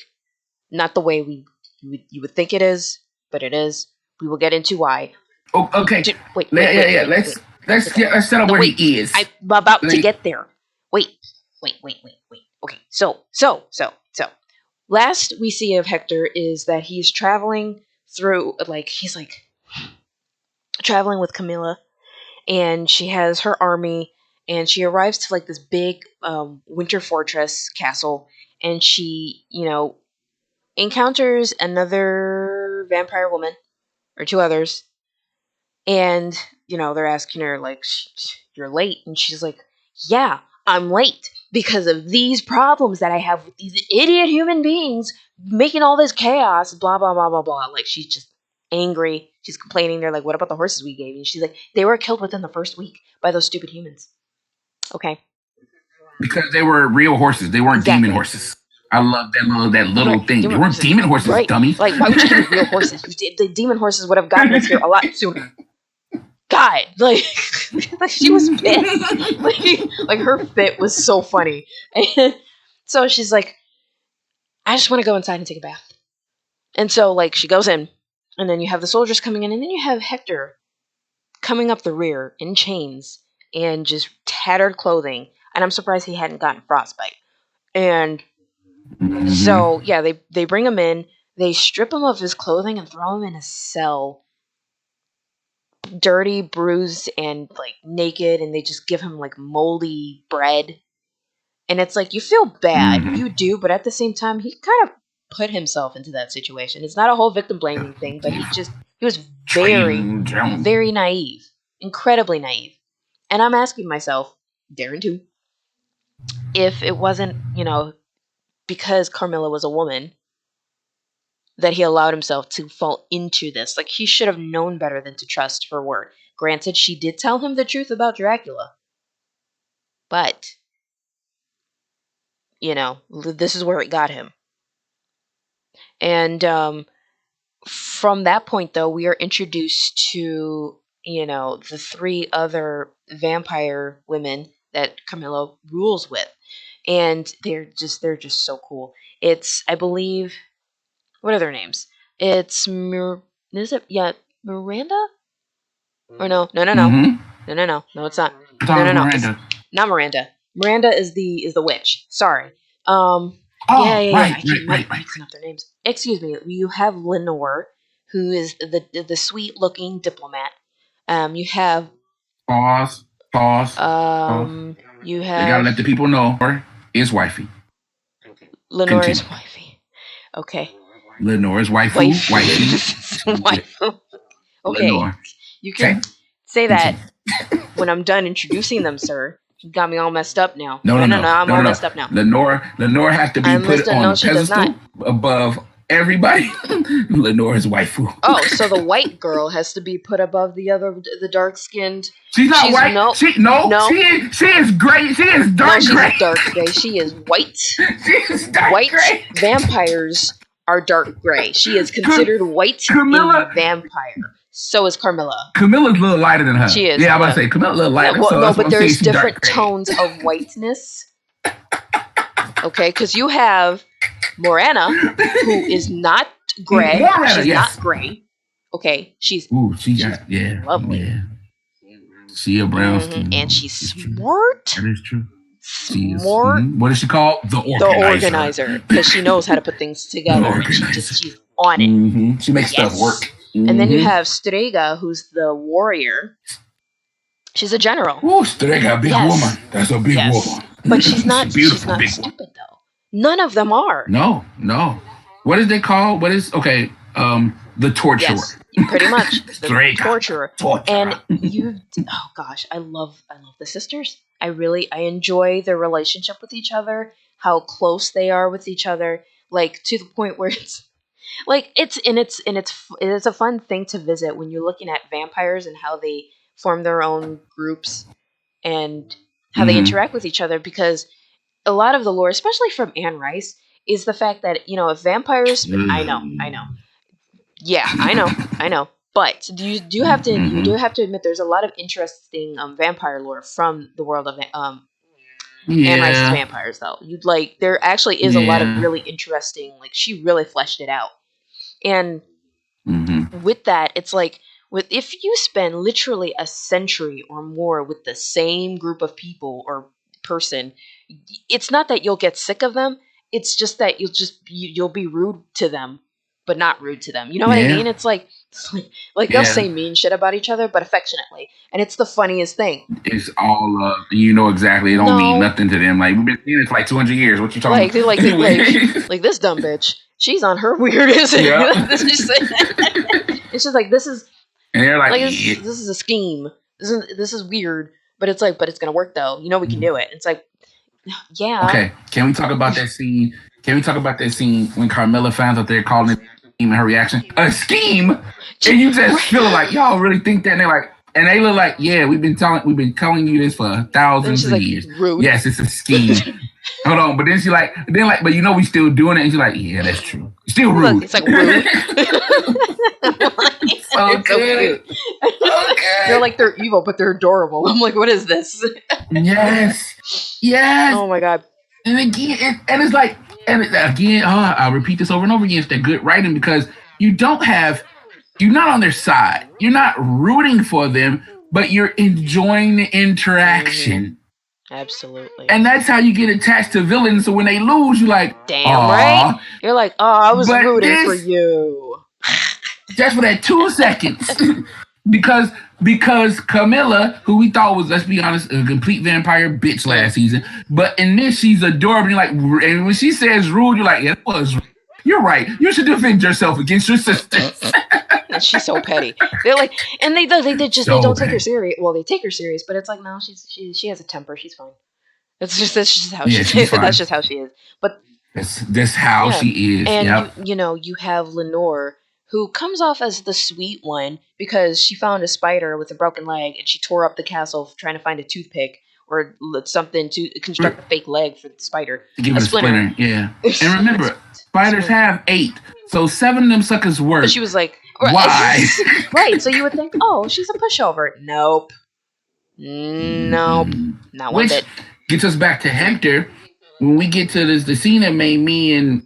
not the way you would think it is, but it is. We will get into why. Oh, okay. Wait, Yeah, wait, yeah, wait, yeah. wait, wait. Let's let's set up No, where wait. he is. I'm about to Like, get there. Wait, wait. Okay, so. Last we see of Hector is that he's traveling through, like, he's like traveling with Camilla, and she has her army, and she arrives to like this big winter fortress castle, and she, encounters another vampire woman or two others, and they're asking her like, "You're late," and she's like, "Yeah, I'm late because of these problems that I have with these idiot human beings making all this chaos." Blah blah blah blah blah. Like she's just angry. She's complaining. They're like, "What about the horses we gave you?" And she's like, "They were killed within the first week by those stupid humans." Okay, because they were real horses. They weren't demon exactly. horses. I love that little Right, thing. They demon weren't horses. demon horses, Right, dummies. like why would you give me real horses? The demon horses would have gotten us here a lot sooner. God, like, like she was pissed. Like her fit was so funny. And so she's like, I just want to go inside and take a bath. And so like she goes in, and then you have the soldiers coming in, and then you have Hector coming up the rear in chains and just tattered clothing. And I'm surprised he hadn't gotten frostbite. And so Mm-hmm. yeah, they bring him in, they strip him of his clothing and throw him in a cell, dirty, bruised, and like naked, and they just give him like moldy bread. And it's like you feel bad, you Mm-hmm. do, but at the same time, he kind of put himself into that situation. It's not a whole victim blaming thing, but he was very, Train Jones. very naive, incredibly naive. And I'm asking myself, Darren too, if it wasn't, because Carmilla was a woman, that he allowed himself to fall into this. Like, he should have known better than to trust her word. Granted, she did tell him the truth about Dracula, but, this is where it got him. And from that point, though, we are introduced to, the three other vampire women that Camilla rules with. And they're just so cool. It's, I believe, what are their names? It's is it, yeah, Miranda? Or no, no, no, no, Mm-hmm. no, no, no, no. It's not. No, no, Thomas no. It's Miranda. not Miranda. Miranda is the witch. Sorry. Um. Yeah, Oh, yeah, yeah. right, I right, keep right, right. mixing up their names. Excuse me. You have Lenore, who is the sweet looking diplomat. You have Pause, pause, pause. you They gotta have let the people know is wifey. Lenore's Continue. wifey. Okay, Lenore's waifu, wife, wifey. wife. Okay, Lenore. you could Okay, say that continue. when I'm done introducing them, sir. You got me all messed up now. No, No, no, no, no, no. I'm no, all no, no. messed up now. Lenore has to be I'm put listening. on No, the she does not. pedestal above everybody. Lenore's waifu. Oh, so the white girl has to be put above the dark skinned. She's not She's white. no, She no. no, She is gray. She is no. dark She's gray. dark gray. She is white. She is dark White gray. vampires are dark gray. She is Cam- considered white Camilla in vampire. So is Carmilla. Camilla's a little lighter than her. She is, Yeah, I'm about yeah. to say Camilla's a little Yeah, lighter, well, so no, that's what but I'm saying. there's She's dark different gray. tones of whiteness. Okay, because you have Morana, who is not gray. More redder, She's not yes. gray. Okay, she's Ooh, she she's got lovely. yeah. She a brown And skin. she's It's true. smart. That is true. She is. Smart. What is she called? The The organizer. organizer, because she knows how to put things The together, and organizer. she's on it. She makes stuff Yes. work. And then you have Strega, who's the warrior. She's a general. Oh, Strega, a big woman. Yes. That's a big Yes. woman. But she's She's not she's beautiful, not big woman. stupid though. None of them are. No, no. What is they call? What is okay? The torturer. Yes, pretty much the Strega. torturer. Torturer. And oh gosh, I love the sisters. I enjoy their relationship with each other, how close they are with each other, like to the point where it's like it's a fun thing to visit when you're looking at vampires and how they form their own groups and how they Mm-hmm. interact with each other, because a lot of the lore, especially from Anne Rice, is the fact that, if vampires, I know, yeah, I know, but you do have to Mm-hmm. admit there's a lot of interesting vampire lore from the world of Anne Rice's Yeah. vampires, though. You'd like there actually is a lot of Yeah. really interesting, like she really fleshed it out, and Mm-hmm. with that, it's like with if you spend literally a century or more with the same group of people or person, it's not that you'll get sick of them. It's just that you'll be rude to them, but not rude to them. You know what I Yeah. mean? It's like they'll Yeah. say mean shit about each other, but affectionately, and it's the funniest thing. It's all you know exactly. It don't mean No, nothing to them. Like we've been seeing it for like 200 years. What you talking like they like they like about? like this dumb bitch. She's on her weirdest. Yeah. This is just, it's just like this is And they're like, like yeah. this is a scheme. This is weird, but it's like, but it's gonna work though. We can do it. It's like, yeah. Okay, can we talk about that scene? Can we talk about that scene when Carmilla finds out they're calling it a scheme and her reaction? A scheme? And you just feel like y'all really think that? And they're like, and they look like, yeah, we've been telling you this for And thousands she's of like, years. rude. Yes, it's a scheme. Hold on, but then but we still doing it. And she's like, yeah, that's true. Still rude. It's like rude. So It's so good. cute. So They're good. like they're evil, but they're adorable. I'm like, what is this? Yes. Yes. Oh my god. And again, and it's like, again, I'll repeat this over and over again. It's that good writing because you don't have, you're not on their side. You're not rooting for them, but you're enjoying the interaction. Absolutely. And that's how you get attached to villains. So when they lose, you're like, Damn right. aw. You're like, oh, I was But rooting for this, you. just for that 2 seconds. because Camilla, who we thought was, let's be honest, a complete vampire bitch last season, but in this she's adorable. You're like, and when she says rude, you're like, yeah, that was rude. You're right. You should defend yourself against your sisters. And she's so petty. They're like, and they So don't take her petty. serious. Well, they take her serious, but it's like, no, she has a temper. She's fine. That's just how Yeah, she she's that's fine. just how she is. But That's how yeah, she is. and Yep. you have Lenore, who comes off as the sweet one because she found a spider with a broken leg and she tore up the castle trying to find a toothpick or something to construct a fake leg for the spider. To give A it a splinter. splinter. Yeah. And remember, spiders have 8. So 7 of them suckers work. But she was like, why? right, so you would think, oh, she's a pushover. Nope. Nope. Not one Which bit. gets us back to Hector. When we get to the scene that made me and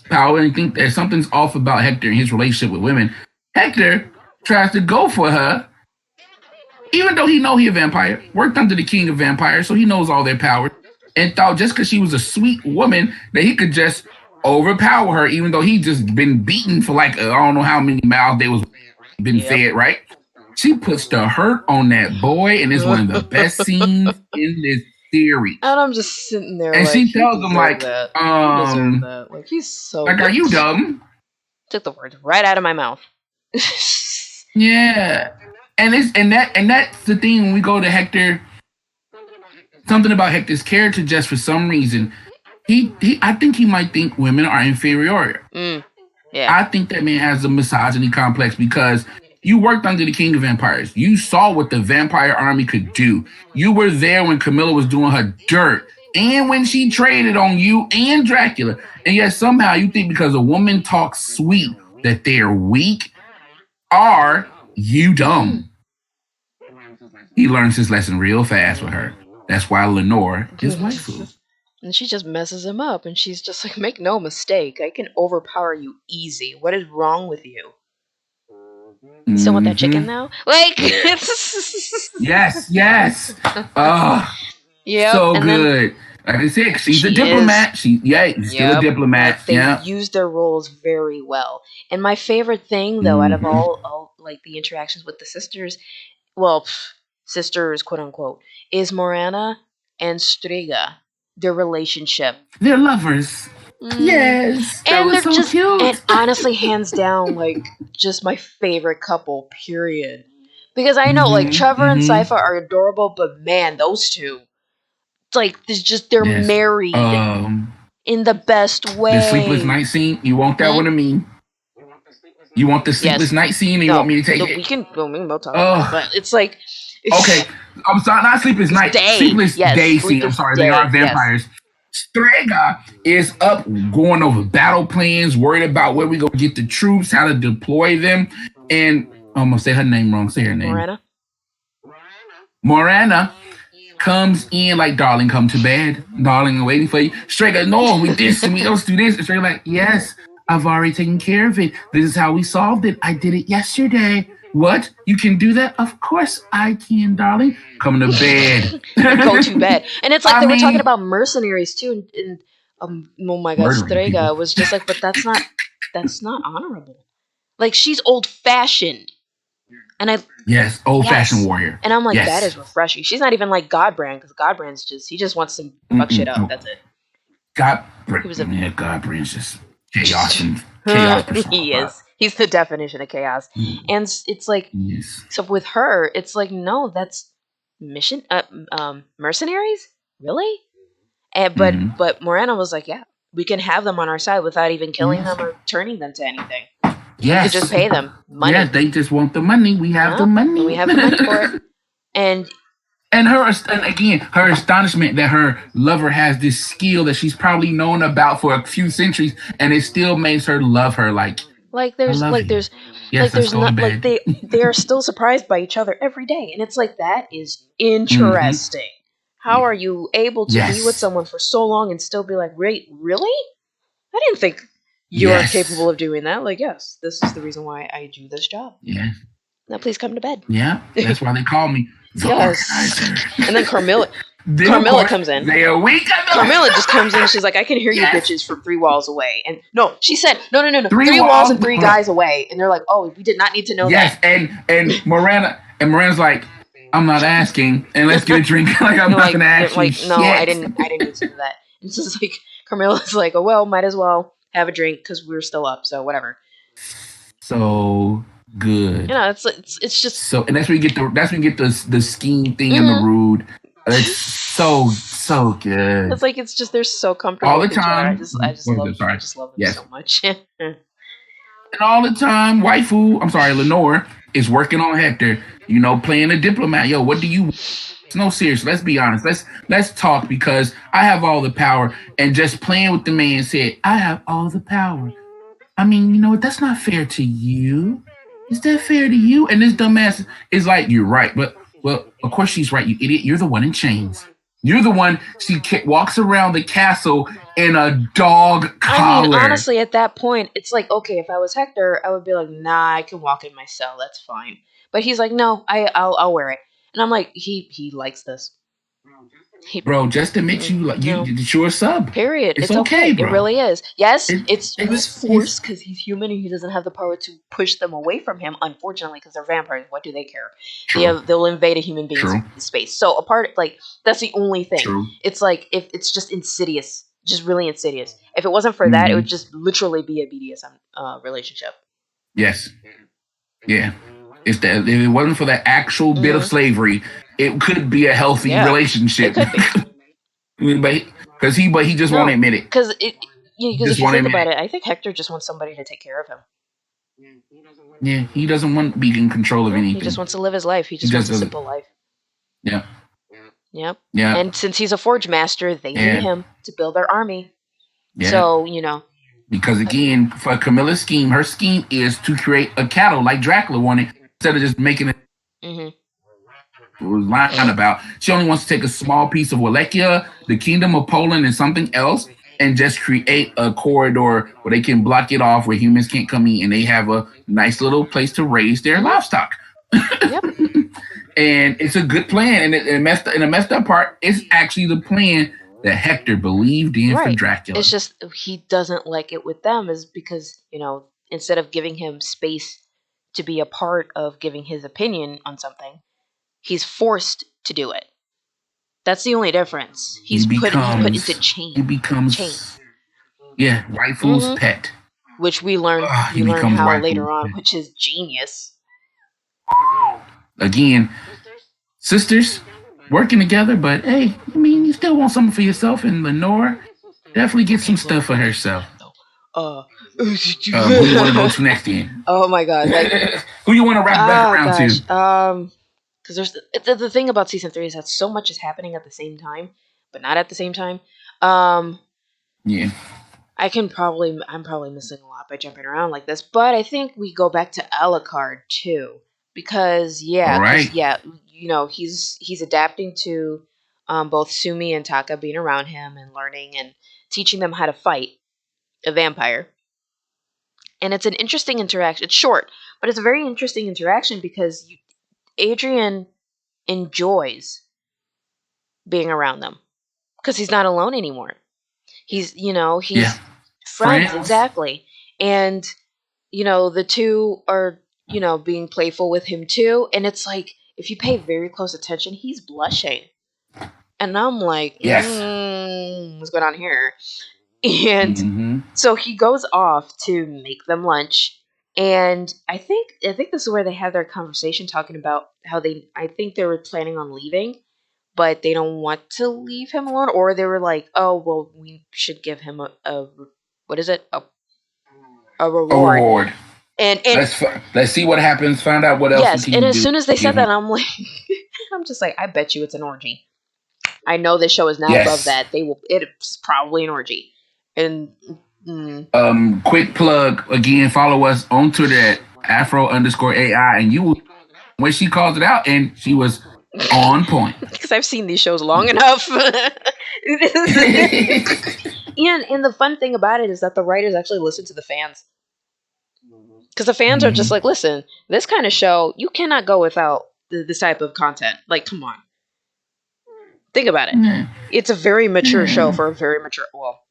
Powell think that something's off about Hector and his relationship with women. Hector tries to go for her, even though he know he a vampire, worked under the king of vampires, so he knows all their powers, and thought just because she was a sweet woman that he could just overpower her, even though he just been beaten for like I don't know how many mouths they was been fed, right? She puts the hurt on that boy, and it's one of the best scenes in this series. And I'm just sitting there And like, she tells him like, that. He deserved that. Like, he's so like, are you dumb? Took the words right out of my mouth. Yeah. And that's the thing when we go to Hector. Something about Hector's character, just for some reason, he I think he might think women are inferior. Yeah. I think that man has a misogyny complex because you worked under the king of vampires. You saw what the vampire army could do. You were there when Camilla was doing her dirt and when she traded on you and Dracula. And yet somehow you think because a woman talks sweet that they're weak. Are you dumb? He learns his lesson real fast with her. That's why Lenore is waifu. And she just messes him up, and she's just like, make no mistake, I can overpower you easy. What is wrong with you? You still want that chicken now? Like, yes. yeah, so good. Like I said, she's a diplomat. She's still a diplomat. They used their roles very well. And my favorite thing, though, out of all like the interactions with the sisters, well, sisters, quote unquote, is Morana and Striga. Their relationship. They're lovers. Yes, and they're so just cute. And honestly, hands down, like just my favorite couple. Period. Because I know, like Trevor and Sypha are adorable, but man, those two, like, they're married in the best way. The sleepless night scene. You want that one of me? You want the sleepless Yes. night scene, or you want No. me to take No. it? We can both talk about it, Oh, but it's like okay. I'm sorry, not sleepless it's night, day. sleepless Yes. day scene. I'm Sleepless sorry, they are day. Yes. vampires. Strega is up going over battle plans, worried about where we gonna get the troops, how to deploy them, and I'm gonna say her name wrong. Say her name. Morana. Morana comes in like, darling, come to bed. Darling, I'm waiting for you. Strega, no, we this and we else do this. And Strega like, yes, I've already taken care of it. This is how we solved it. I did it yesterday. What? You can do that? Of course I can, darling. Come to bed. Go to bed. And it's like I they were talking mean, about mercenaries too, and oh my god, murdering people. Strega was just like, but that's not honorable. Like she's old fashioned, and I Yes, old fashioned yes, warrior. and I'm like that Yes. is refreshing. She's not even like Godbrand because Godbrand's just he just wants to fuck shit up. No. That's it. God, He was a yeah, God brings just chaos and chaos he personified. is. He's the definition of chaos, and it's like Yes. so with her, it's like no, that's mission mercenaries really. And Mm-hmm. but Morana was like, yeah, we can have them on our side without even killing Yes. them or turning them to anything. We could just Yes. pay them Yeah, money. they just want the money. We have the Yeah, and we money. have the money for it. And And again, her astonishment that her lover has this skill that she's probably known about for a few centuries, and it still makes her love her. like I there's love like you. there's like Yes, let's there's go in not like bed. they are still surprised by each other every day, and it's like that is Mm-hmm. interesting. How are you able to be with Yes. someone for so long and still be like, wait, really? I didn't think you are Yes. capable of doing that. Like, yes, this is the reason why I do this job. Yeah. Now, please come to bed. Yeah. That's why they call me the Yes. organizer. And then Then of Carmilla course comes in. they are weak. Carmilla just comes in. She's like, I can hear you Yes. bitches from 3 walls away. And no, she said, no. Three 3 walls walls. and three guys away. And they're like, oh, we did not need to know Yes, that. and Mirana's like, I'm not asking, and let's get a drink. Like I'm not gonna They're ask you like, no, I shit. didn't need to know that. And it's just like Carmilla's like, oh well, might as well have a drink because we're still up, so whatever. So good. It's just So and that's when you get the scheme thing and the mhm. rude. It's so good. It's like it's just they're so comfortable All the with each other. time. What was it? I Sorry. just love them Yes. so much. And all the time, waifu, I'm sorry, Lenore is working on Hector. You know, playing a diplomat. Yo, what do you? No, seriously. Let's be honest. Let's talk because I have all the power. And just playing with the man said, I have all the power. I mean, you know what? That's not fair to you. Is that fair to you? And this dumbass is like, you're right, but well, of course she's right. You idiot. You're the one in chains. You're the one. She walks around the castle in a dog I mean, collar. honestly, at that point, it's like, okay, if I was Hector, I would be like, nah, I can walk in my cell, that's fine. But he's like, no, I'll wear it, and I'm like, he likes this. He, Bro, just admit you like no, it's your sub. period. It's It's okay. okay, It bro. really is. Yes, It, it was it's forced because he's human and he doesn't have the power to push them away from him. Unfortunately, because they're vampires. What do they care? true. They'll invade a human being's True. space. So apart, like that's the only thing. True. It's like if it's just insidious, just really insidious. If it wasn't for that, it would Mm-hmm. just literally be a BDSM relationship. Yes. Yeah. It's that if it wasn't for that actual bit of Hmm. slavery, it could be a healthy Yeah, it relationship. could be. but he just won't No, admit it. because it. Yeah, because Just if you won't think admit about it. it, I think Hector just wants somebody to take care of him. Yeah, he doesn't want to be in control of No, he anything. just wants to live his life. He He just wants just a doesn't. simple life. Yeah. Yep. Yeah. And since he's a forge master, they need Yeah. him to build their army. Yeah. So, Because again, for Camilla's scheme, her scheme is to create a cattle like Dracula wanted, instead of just making it hmm was lying about. She only wants to take a small piece of Wallachia, the Kingdom of Poland, and something else, and just create a corridor where they can block it off where humans can't come in, and they have a nice little place to raise their livestock. Yep. And it's a good plan. And the messed up part is actually the plan that Hector believed in for Right. Dracula. It's just he doesn't like it with them is because, instead of giving him space to be a part of giving his opinion on something, he's forced to do it. That's the only difference. He's put into He becomes chains. waifu's Mhm. pet. Which we learn He becomes how waifu's later on, pet. which is genius. Again, sisters working together, but hey, I mean, you still want something for yourself, and Lenore definitely get some stuff for herself. Uh, Who you want to go to next then? oh my god, like Who you want to wrap back oh around to? gosh, because the thing about season three is that so much is happening at the same time, but not at the same time. Um, Yeah. I'm probably missing a lot by jumping around like this, but I think we go back to Alucard too, All because right. yeah, he's adapting to both Sumi and Taka being around him and learning and teaching them how to fight a vampire. And it's an interesting interaction. It's short, but it's a very interesting interaction because Adrian enjoys being around them because he's not alone anymore. Yeah. He's friends Friends. exactly, and the two are being playful with him too, and it's like if you pay very close attention, he's blushing, and I'm like, Yes. what's going on here? And Mm-hmm. so he goes off to make them lunch, and I think this is where they have their conversation talking about how I think they were planning on leaving, but they don't want to leave him alone, or they were like, oh well, we should give him a what is it, a A reward. reward. And Let's see what happens. Find out what else we yes, and can as do. soon as they said Give him. that, I'm like, I'm just like, I bet you it's an orgy. I know this show is not above Yes. that. It's probably an orgy. And mm, Quick plug again. Follow us on Twitter at Afro_AI, and you will when she calls it out, and she was on point. because I've seen these shows long enough. And the fun thing about it is that the writers actually listen to the fans. Because the fans are just Mhm. like, listen, this kind of show, you cannot go without this type of content. Like, come on. Think about it. Yeah. It's a very mature show Yeah. for a very mature, well,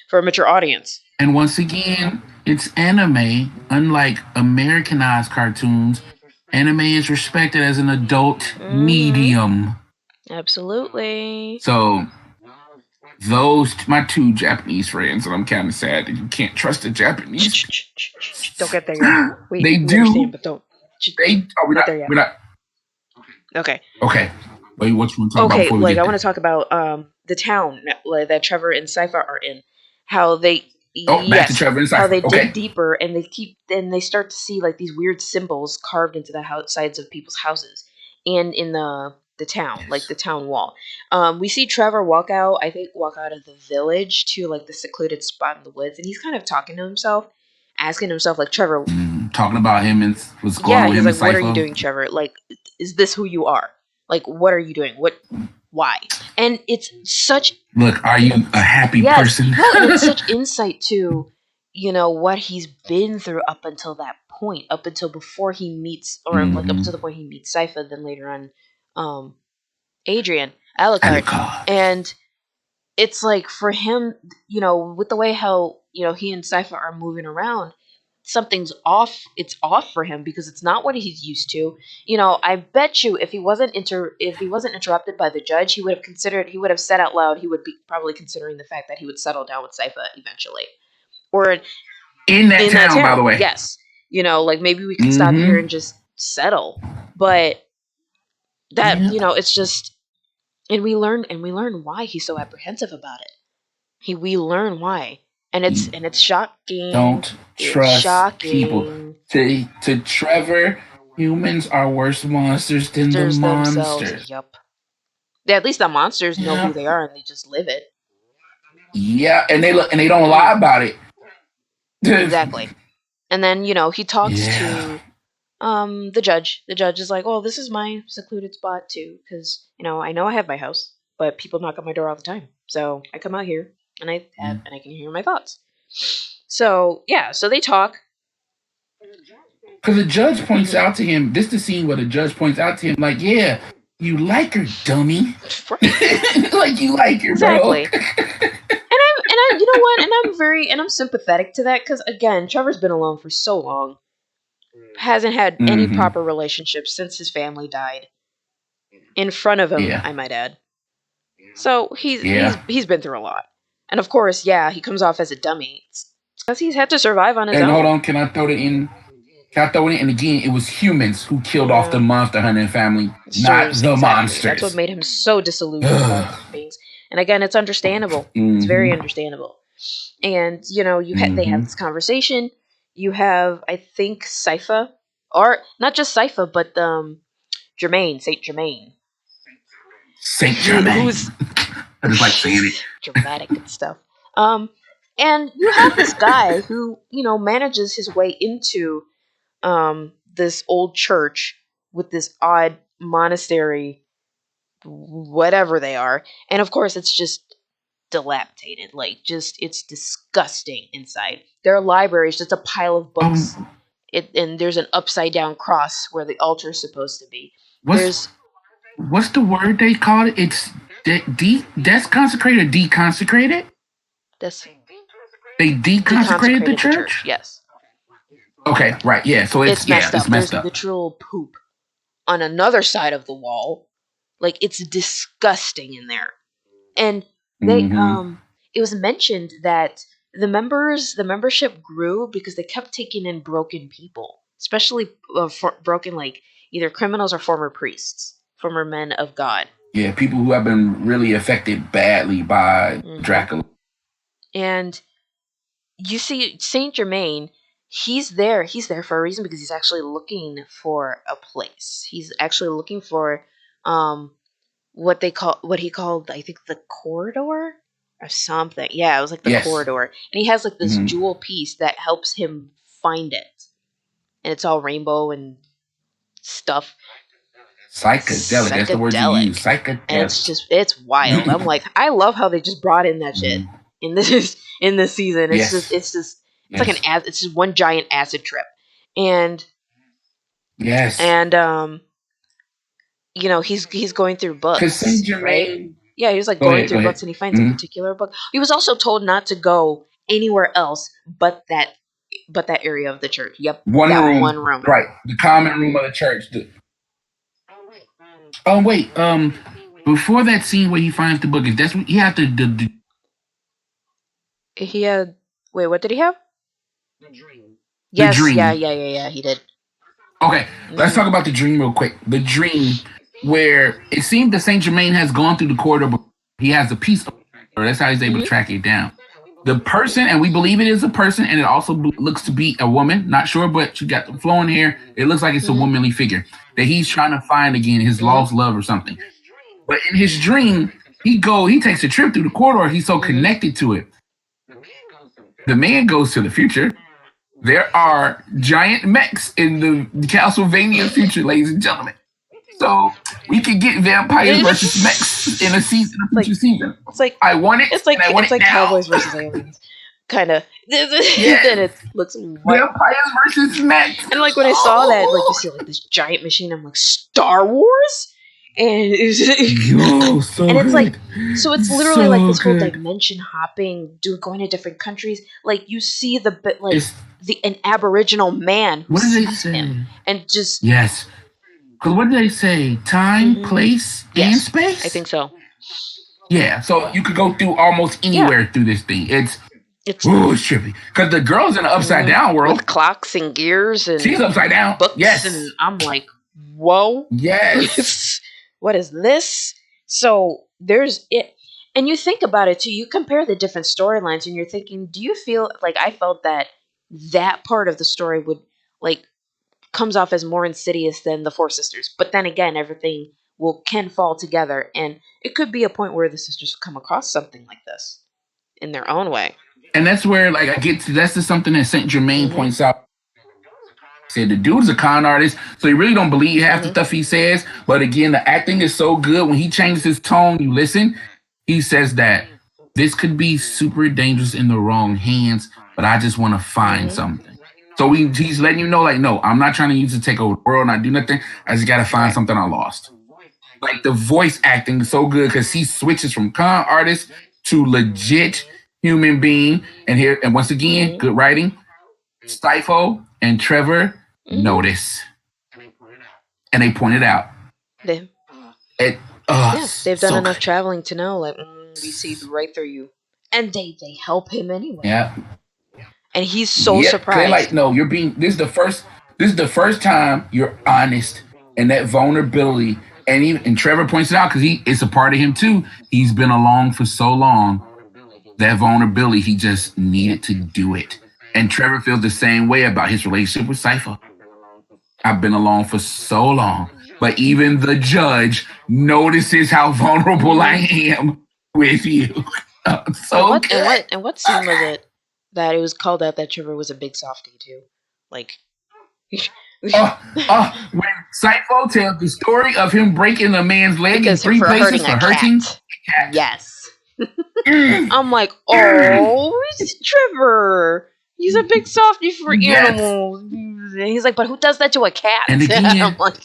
for a mature audience. And once again, it's anime. Unlike Americanized cartoons, anime is respected as an adult Mm-hmm. medium. Absolutely. So those my two Japanese friends, and I'm kind of sad that you can't trust the Japanese. Don't get there yet. They We understand, do. but don't. They. Oh, we're Not not. there yet. We're not. Okay. Okay. Wait, what you want to talk about Okay, before we like I get want there? to talk about the town like, that Trevor and Sypha are in. How they Oh, back to yes, Trevor and how Cipher. they dig Okay. deeper and they start to see like these weird symbols carved into the sides of people's houses and in the town, like Yes. the town wall. We see Trevor walk out of the village to like the secluded spot in the woods, and he's kind of talking to himself, asking himself like, Trevor, Talking about him and what's going yeah, on with he's him and like, what are you Cypher. doing, Trevor? Like, is this who you are? Like, what are you doing? Why? And it's such, Look, are you a happy yes, person? no, and it's such insight to, what he's been through up until that point, up until before he meets, or like up Mm-hmm. until the point he meets Sypha, then later on, um, Adrian, Alucard. Alucard. And it's like for him, with the way how, he and Sypha are moving around, something's off. It's off for him because it's not what he's used to. I bet you if he wasn't interrupted by the judge, he would have said out loud he would be probably considering the fact that he would settle down with Sypha eventually. Or In that in that town, by the town. way. Yes. Like maybe we could stop here Mm-hmm. and just settle. But that, Yep. it's just and we learn why he's so apprehensive about it. We learn why. And it's shocking. Don't It's trust people. shocking. To Trevor, humans are worse monsters than the Monsters themselves. monsters. Yup. Yeah, at least the monsters know who Yeah. they are and they just live it. Yeah, and they don't lie Mm, about it. exactly. And then, he talks Yeah. to the judge. The judge is like, "Oh, this is my secluded spot too cuz, I know I have my house, but people knock on my door all the time. So, I come out here and I can hear my thoughts." So, yeah, so they talk. Because the judge points Mhm. out to him, this is the scene where the judge points out to him, like, yeah, you like her, dummy. Right. Like, you like her, bro. Exactly. And you know what? And I'm sympathetic to that cuz again, Trevor's been alone for so long. Hasn't had any Mm-hmm. proper relationships since his family died. In front of him, Yeah. I might add. So Yeah. he's been through a lot. And of course, yeah, he comes off as a dummy. It's because he's had to survive on his And hold own. on, can I throw it in? Can I throw it in? And again, it was humans who killed off Yeah. the monster hunting family, not Seriously, the exactly. That's what monsters. made him so disillusioned with all human beings. And again, it's understandable. It's very Mm-hmm. understandable. And they have Mm-hmm. this conversation. You have, I think, Sypha, or not just Sypha, but Jermaine, Saint Germain, Saint Germain. who's I just like saying it. dramatic and stuff. Um, and you have this guy who manages his way into this old church with this odd monastery, whatever they are, and of course it's just dilapidated. Like, just it's disgusting inside. Their library is just a pile of books. Um, And there's an upside down cross where the altar is supposed to be. what's There's what's the word they call it? It's that's consecrated or deconsecrated. this They deconsecrated the deconsecrated the church. church. Yes, Okay, right. Yeah. So it's messed it's up. There's messed up. literal poop on another side of the wall. Like, it's disgusting in there. And they Mm-hmm. it was mentioned that the membership grew because they kept taking in broken people, especially broken, like either criminals or former priests, former men of God. Yeah, people who have been really affected badly by Hmm. Dracula. And you see Saint Germain, he's there for a reason, because he's actually looking for a place. He's actually looking for um what he called, I think, the corridor or something. Yeah, it was like the Yes. corridor. And he has like this Mm-hmm. jewel piece that helps him find it. And it's all rainbow and stuff. Psychedelic. That's the word you use. Psychedelic. And Psychedelic. it's wild. I'm like, I love how they just brought in that shit Mhm. in this season. Yes. It's like Yes. it's just one giant acid trip. And Yes. and he's going through Because Saint books, right? Germain. Yeah, he was like Go going ahead. Go through ahead. books, and he finds a Mm-hmm. particular book. He was also told not to go anywhere else but that area of the church. Yep, One that room. one room. Right. The common room of the church. Oh wait. Before that scene where he finds the book, is that's what he had to He had Wait, what did he have? the Yes, yeah, dream. yeah, yeah, yeah. He did. Okay, let's Hmm. talk about the dream real quick. The dream where it seemed that Saint Germain has gone through the corridor, but he has a piece of or that's how he's able to Hmm. track it down. The person, and we believe it is a person, and it also looks to be a woman. Not sure, but she got the flowing hair. It looks like it's a Hmm. womanly figure that he's trying to find again, his Hmm. lost love or something. But in his dream, he takes a trip through the corridor. He's so Hmm. connected to it. The man goes to the future. There are giant mechs in the Castlevania future, ladies and gentlemen. So we could get vampires versus mechs in a season, a like future season. it's like I want it, and I want it's it like now. Cowboys versus Aliens, kind of. Then Yes, it looks what. vampires versus mechs. And like when I saw that, like you see like this giant machine, I'm like, Star Wars, and Yo, so and it's like, good, so it's literally like so this whole good. dimension hopping, going to different countries. Like, you see the bit, like It's an Aboriginal man who what did they sees him, say? and just Yes, because what did they say? Time, hmm place, and yes, I space. think so. Yeah, so you could go through almost Yeah, anywhere through this thing. it's It's trippy because the girl's in an upside down with world. clocks and gears She's and upside down. books, and Yes. I'm like, whoa, Yes. what is this? So there's it. And you think about it too, you compare the different storylines, and you're thinking, do you feel like I felt that part of the story would, like, comes off as more insidious than the Four Sisters? But then again, everything can fall together, and it could be a point where the sisters come across something like this in their own way. And that's where like I get to that's just something that Saint Germain Hmm. points out. Said the dude's a con artist, so he really don't believe half the Hmm. stuff he says. But again, the acting is so good when he changes his tone, you listen. He says that this could be super dangerous in the wrong hands, but I just want to find Hmm. something. So he's letting you know, like, no, I'm not trying to use it to take over the world, not do nothing. I just gotta find Right. something I lost. Like the voice acting is so good because he switches from con artist to legit human being. And once again, Hmm. good writing. Stifo and Trevor Hmm. notice, and they point it out. They, It yeah, they've done so enough good. traveling to know, like, we see right through you, and they help him anyway, Yeah, and he's so yeah. Cause they like surprised. no, you're being. This is the first time you're honest and that vulnerability. And Trevor points it out because it's a part of him too. He's been along for so long that vulnerability. He just needed to do it. And Trevor feels the same way about his relationship with Cypher. I've been alone for so long, but even the judge notices how vulnerable I am with you. So good. And what scene was it that it was called out that Trevor was a big softie too? Like, When Cypher tells the story of him breaking a man's leg in because three for places hurting for a hurting cat. a cat. Yes. Mm, I'm like, mm, oh, it's Trevor. He's a big softie for yes. animals. And he's like, but who does that to a cat? And I'm again, like,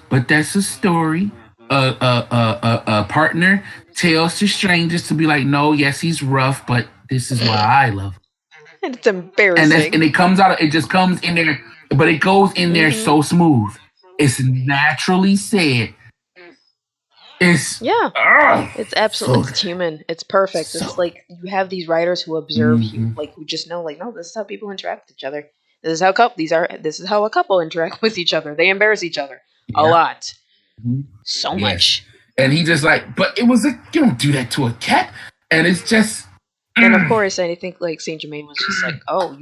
but that's a story. A partner tells to strangers to be like, no, yes, he's rough, but this is why I love him. and it's embarrassing. And it comes out, it just comes in there, but it goes in there Mm-hmm. so smooth. It's naturally said. It's Yeah. It's absolutely, so it's good. human. It's perfect. So It's like you have these writers who observe, mm-hmm. who just know, like, no, this is how people interact with each other. This is how a couple interact with each other. They embarrass each other a Yeah. lot, Mm-hmm. so Yes. much. And he just like, but it was a you don't do that to a cat. And it's just And of mm, course, I think like Saint Germain was just like, oh,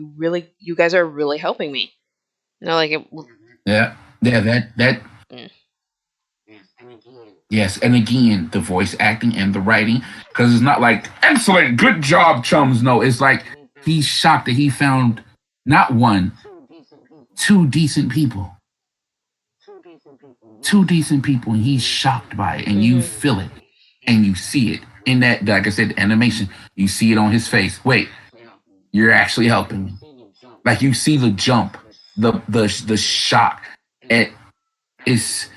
you guys are really helping me. You know, like yeah. Yeah, that mm, yes, and again, the voice acting and the writing, because it's not like excellent, good job, chums. No, it's like he's shocked that he found not one, two decent people, and he's shocked by it, and you mm-hmm. feel it, and you see it in that. Like I said, the animation, you see it on his face. Wait, you're actually helping me. Like you see the jump, the shock. It is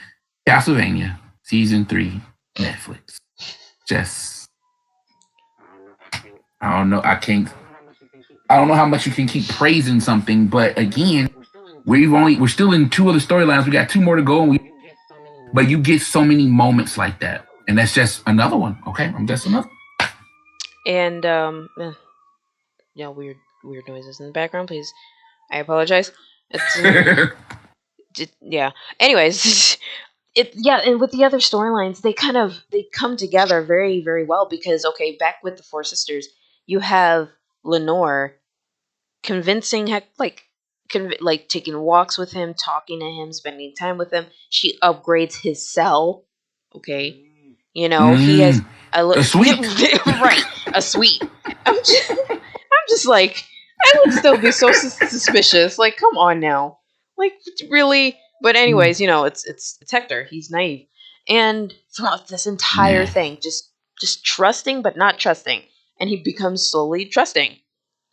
Castlevania season 3, Netflix. Just I don't know. I don't know how much you can keep praising something, but again, we're still in 2 other storylines. We got 2 more to go, but you get so many moments like that, and that's just another one. Okay, I'm just another. And yeah, weird noises in the background, please. I apologize. It's yeah. Anyways, and with the other storylines, they come together very well because okay, back with the four sisters, you have Lenore convincing like taking walks with him, talking to him, spending time with him. She upgrades his cell. Okay, he has Mm, a sweet. right, a suite. I'm just like, I would still be so suspicious. Like, come on now, like really. But anyways, it's Hector. He's naive, and throughout this entire Yeah, thing, just trusting but not trusting, and he becomes slowly trusting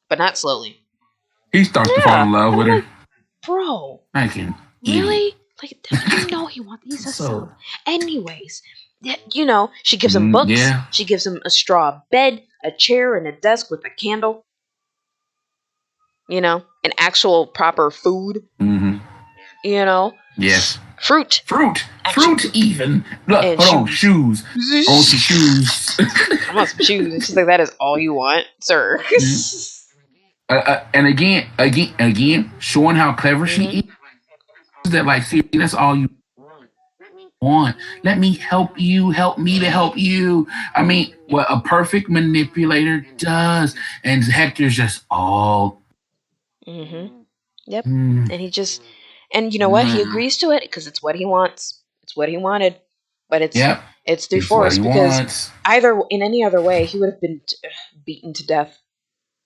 but not slowly. he starts to fall Yeah, in love and I'm with like, her bro, like an idiot. really? Like, you know, he's a So, sub. Anyways, she gives him mm, books. yeah, She gives him a straw bed, a chair, and a desk with a candle. An actual proper food. mm-hmm. You know, Yes, fruit. Actual fruit. Even look, and hold on, shoes. shoes. I want some shoes. I want some shoes. And she's like, that is all you want, sir. And again, showing how clever she hmm is. That like, see, that's all you want. Let me help you. Help me to help you. I mean, what a perfect manipulator does. And Hector's just all. hmm Yep. Mm, And and you know what? He mm, agrees to it because it's what he wants. It's what he wanted. But yep, it's through it's what force he because wants. in any other way, he would have been beaten to death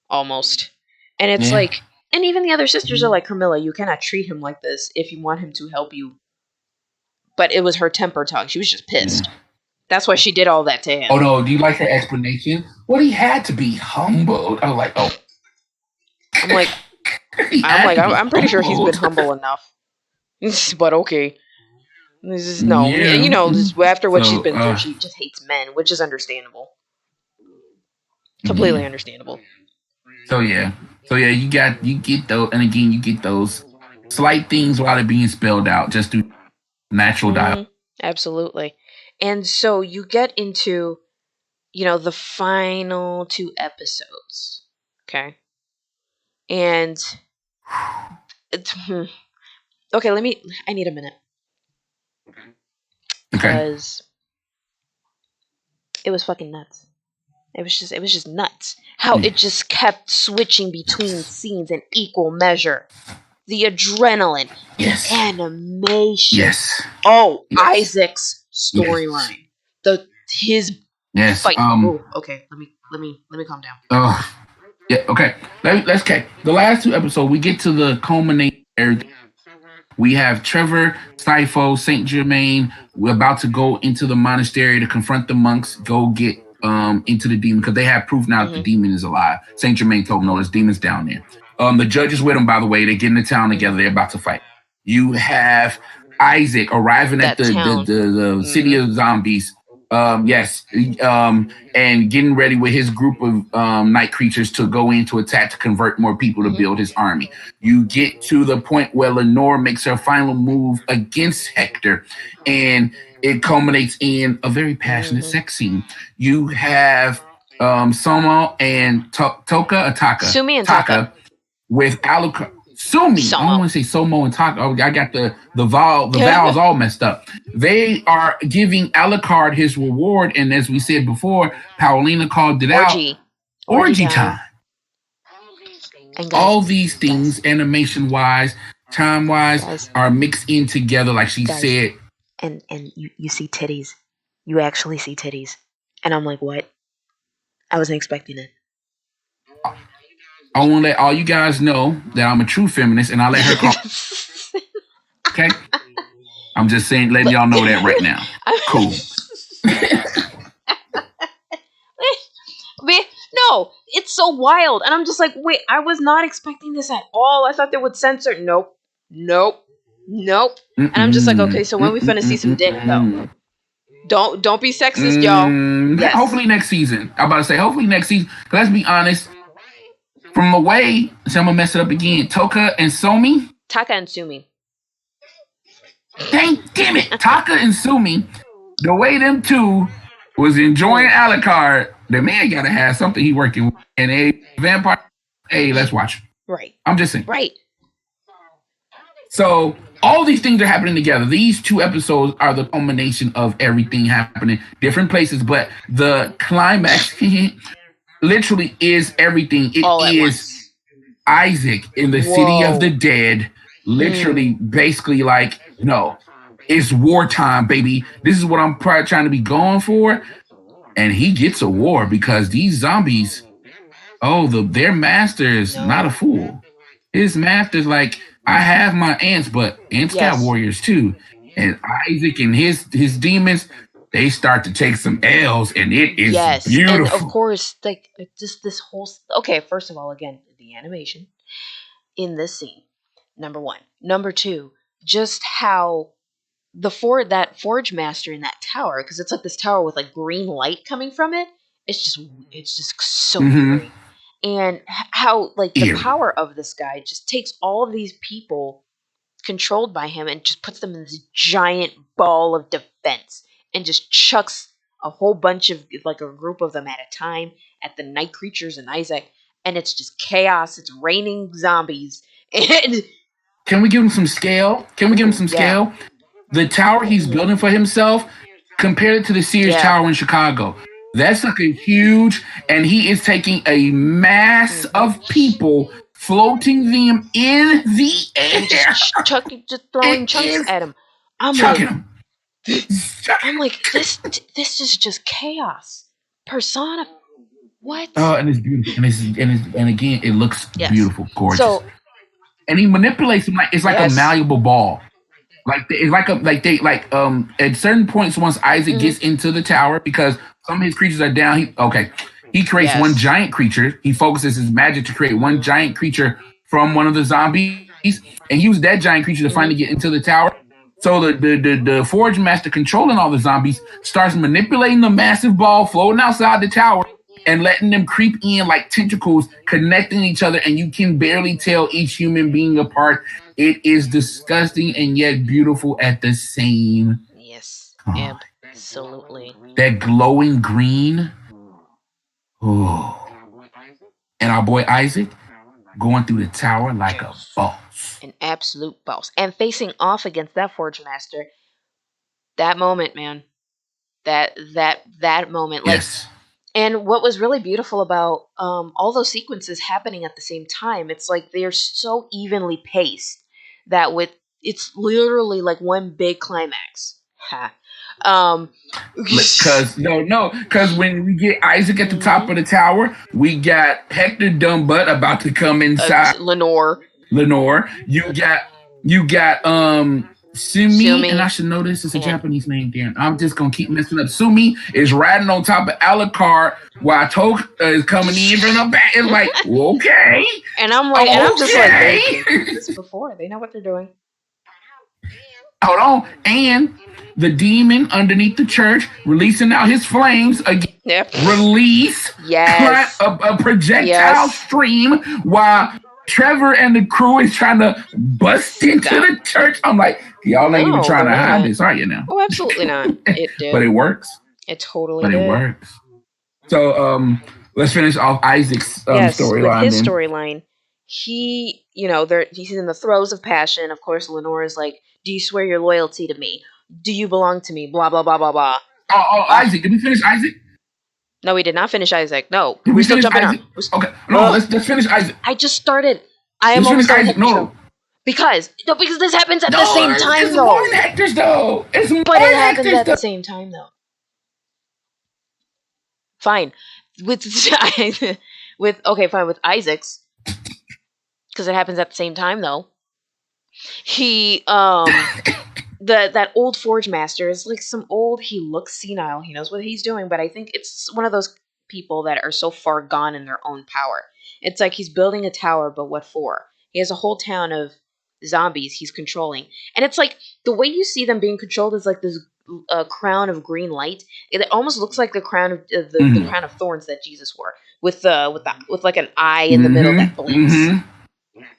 almost. And it's Yeah. like, and even the other sisters are like, Carmilla, you cannot treat him like this if you want him to help you. But it was her temper tongue. She was just Yeah. pissed. That's why she did all that to Oh him. no, do you like the explanation? Well, he had to be humbled. I was like, oh, I'm like, he had to be I'm pretty sure he's been humbled. humble enough. But okay. This is no, Yeah. just after what she's So, been through, she just hates men, which is understandable. yeah. Completely understandable. So yeah. So yeah, you get those, and again, you get those slight things while they're being spelled out, just through natural dialogue. Absolutely. And so you get into, the final two episodes. Okay. And okay, I need a minute Okay. cuz it was fucking nuts. it was just nuts how it Yes. just kept switching between Yes. scenes in equal measure. The adrenaline, the Yes. animation. Yes. Oh, Yes. Isaac's Yes. storyline. The his Yes. fight. Oh, okay. Let me calm down. Uh, yeah. Okay. Let's okay. The last two episodes, we get to the culmination. We have Trevor, Stifo, Saint Germain. We're about to go into the monastery to confront the monks. Go get into the demon because they have proof now that the Mhm. demon is alive. Saint Germain told them no, there's demons down there. The judge is with them, by the way. They get in the town together. Mhm. They're about to fight. You have Isaac arriving at That town. the city Mhm. of zombies. Yes, and getting ready with his group of night creatures to go in to attack to convert more people to Mhm. build his army. You get to the point where Lenore makes her final move against Hector, and it culminates in a very passionate Mhm. sex scene. You have Somo and Sumi and Taka. Taka with Alucard. Sumi, I don't Somo. want to say Somo and Taka. Oh, I got the vowels all messed up. They are giving Alucard his reward, and as we said before, Paulina called it out. Orgy. Orgy Orgy time. time. And All these things, animation wise, time wise, guys, are mixed in together, like she guys, said. and you see titties. You actually see titties. And I'm like, what? I wasn't expecting it. I want to let all you guys know that I'm a true feminist, and I let her call. Okay, I'm just saying, letting y'all know that right now. Cool. No, it's so wild. And I'm just like, wait, I was not expecting this at all. I thought they would censor. Nope. Nope. Nope. And I'm just like, okay, so when we finna see some dick though? Don't be sexist, y'all. Yes. Hopefully next season. I'm about to say hopefully next season. Let's be honest. From the way, so I'm gonna mess it up again. Toka and Somi. Taka and Sumi. Dang, damn it, Taka and Sumi. The way them two was enjoying Mm, Alucard, the man gotta have something he working with. And a vampire. Hey, let's watch. right. I'm just saying. Right. So all these things are happening together. These two episodes are the culmination of everything happening, different places, but the climax literally is everything. It All at is once. Isaac in the city of the Whoa. dead, Mm. literally, basically, like, no, it's wartime, baby. This is what I'm probably trying to be going for. And he gets a war because these zombies, oh, their master is not a No. fool. His master's like, I have my ants, but ants got Yes. warriors too. And Isaac and his demons, they start to take some L's, and it is Yes. And of beautiful. course, like just this whole. Okay, first of all, again, the animation in this scene. Number one. Number two, just how that forge master in that tower, because it's like this tower with like green light coming from it. It's just so Mm-hmm. eerie, and how like the Eerie. power of this guy just takes all of these people controlled by him and just puts them in this giant ball of defense and just chucks a whole bunch of like a group of them at a time at the night creatures and Isaac, and it's just chaos. It's raining zombies and Can we give him some scale? Can we give him ooh, some yeah. scale? The tower he's Mhm. building for himself, compared to the Sears Yeah. Tower in Chicago, that's like a huge, and he is taking a mass Mhm. of people, floating them in the And air. just throwing It chunks is at him. I'm chucking like, them. Chucking I'm 'em. like, this is just chaos. Persona. What? And it's beautiful, and again, it looks Yes. beautiful, gorgeous, So and he manipulates them like it's like a yes. malleable ball. It's like a like they like at certain points once Isaac Hmm. gets into the tower because some of his creatures are down. He creates one Yes. giant creature. He focuses his magic to create one giant creature from one of the zombies, and use that giant creature to Hmm. finally get into the tower. So the Forge Master controlling all the zombies starts manipulating the massive ball floating outside the tower and letting them creep in like tentacles, connecting each other, and you can barely tell each human being apart. It is disgusting and yet beautiful at the same Yes. time. Absolutely. That glowing green, oh, and our boy Isaac going through the tower like a boss. An absolute boss. And facing off against that Forge Master, that moment, man. That moment. Like, Yes. And what was really beautiful about all those sequences happening at the same time, it's like they're so evenly paced that with it's literally like one big climax. Ha. Um, Cause no, cause when we get Isaac at the top mhm. of the tower, we got Hector Dumbutt about to come inside Lenore, Lenore. You got Sumi, and I Sumi, should know this. It's a and Japanese name, Dan. I'm just gonna keep messing up. Sumi is riding on top of Alucard while Toka is coming in from the back. It's like, okay, and I'm like, and I'm just like, okay. they've done this before. They know what they're doing. Hold on. And the demon underneath the church releasing out his flames again. Yep. Release Yes. a projectile Yes. stream while Trevor and the crew is trying to bust into Stop. the church. I'm like, y'all ain't even No, trying they're to hide not. this, are you now? Oh, absolutely not. It But did. it works. It totally But it did. works. So let's finish off Isaac's Yes, with storyline his then. storyline, he's in the throes of passion. Of course, Lenore is like, "Do you swear your loyalty to me? Do you belong to me?" Blah blah blah blah blah. Uh, Isaac. Did we finish Isaac? no, we did not finish Isaac. No, Did we're we still finish jumping on. Isaac? Okay. No, Ugh, let's finish Isaac. I just started. I am Let's finish almost done with Isaac. Hector No. though. Because this happens at the No, same time it's more though. than Hector's though. It's more But it than happens Hector's at though. the same time though. Fine. With with okay, fine with Isaac's because it happens at the same time though. He that old forge master is like some old, he looks senile, he knows what he's doing, but I think it's one of those people that are so far gone in their own power. It's like he's building a tower, but what for? He has a whole town of zombies he's controlling, and it's like the way you see them being controlled is like this crown of green light. It almost looks like the crown of the Mm-hmm. crown of thorns that Jesus wore, with like an eye in the middle that Mm-hmm. blinks. Mm-hmm.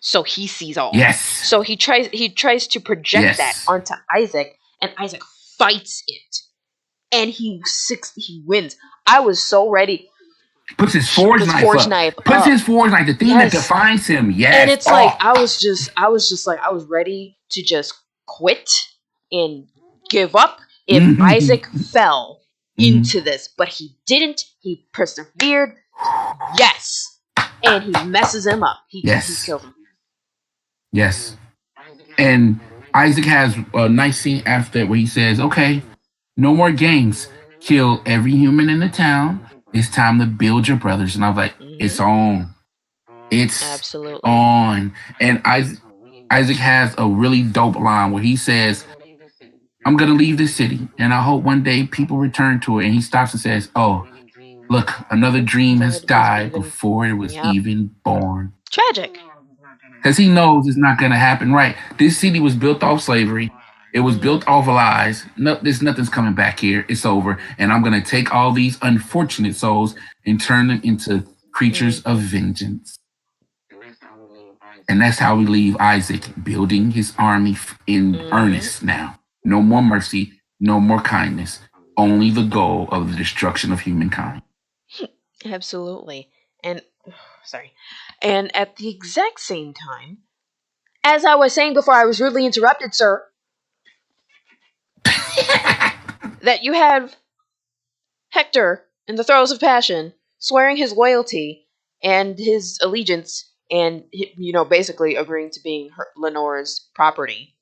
So he sees all. Yes. So he tries to project that Yes. onto Isaac, and Isaac fights it, and he wins. I was so ready. Puts his forge His knife forge up. knife Puts up. his forge knife, the thing that Yes. defines him. And Yes. it's like I was ready to just quit and give up if Isaac Mm-hmm. fell Mm-hmm. into this, but he didn't. He persevered. Yes. And he messes him up. He Yes. kills him. Yes. And Isaac has a nice scene after where he says, okay, no more games. Kill every human in the town. It's time to build your brothers. And I was like, it's Mhm. on. It's Absolutely. on. And Isaac has a really dope line where he says, I'm going to leave this city and I hope one day people return to it. And he stops and says, oh, look, another dream has died before it was Yep. even born. Tragic. Because he knows it's not going to happen. Right. This city was built off slavery. It was built off lies. No, there's nothing's coming back here. It's over. And I'm going to take all these unfortunate souls and turn them into creatures of vengeance. And that's how we leave Isaac building his army in earnest now. No more mercy, no more kindness. Only the goal of the destruction of humankind. Absolutely. And sorry. And at the exact same time, as I was saying before I was rudely interrupted, sir, that you have Hector in the throes of passion, swearing his loyalty and his allegiance, and basically agreeing to being Lenore's property.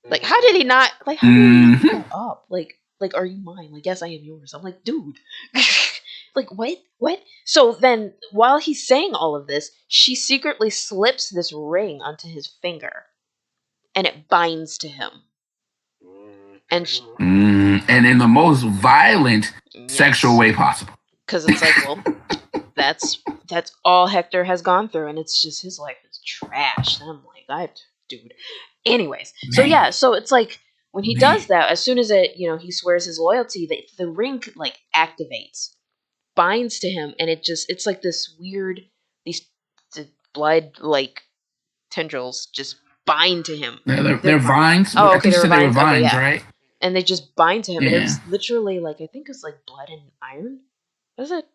Like, how did he not? Like, how did he not give Mm-hmm. that up? Like, are you mine? Like, yes, I am yours. I'm like, dude. Like, what? What? So then, while he's saying all of this, she secretly slips this ring onto his finger, and it binds to him. And And in the most violent sexual way possible. because it's like, well, that's all Hector has gone through, and it's just his life is trash. And I'm like, dude. Anyways, so yeah, so it's like when he does that, as soon as he swears his loyalty, the ring like activates, binds to him, and it's like this weird, these blood like tendrils just bind to him. They're vines. Oh, I okay, think you they were said they were vines. Okay, vines, yeah. right? And they just bind to him, and it Yeah. was literally like, I think it was like blood and iron. Was it?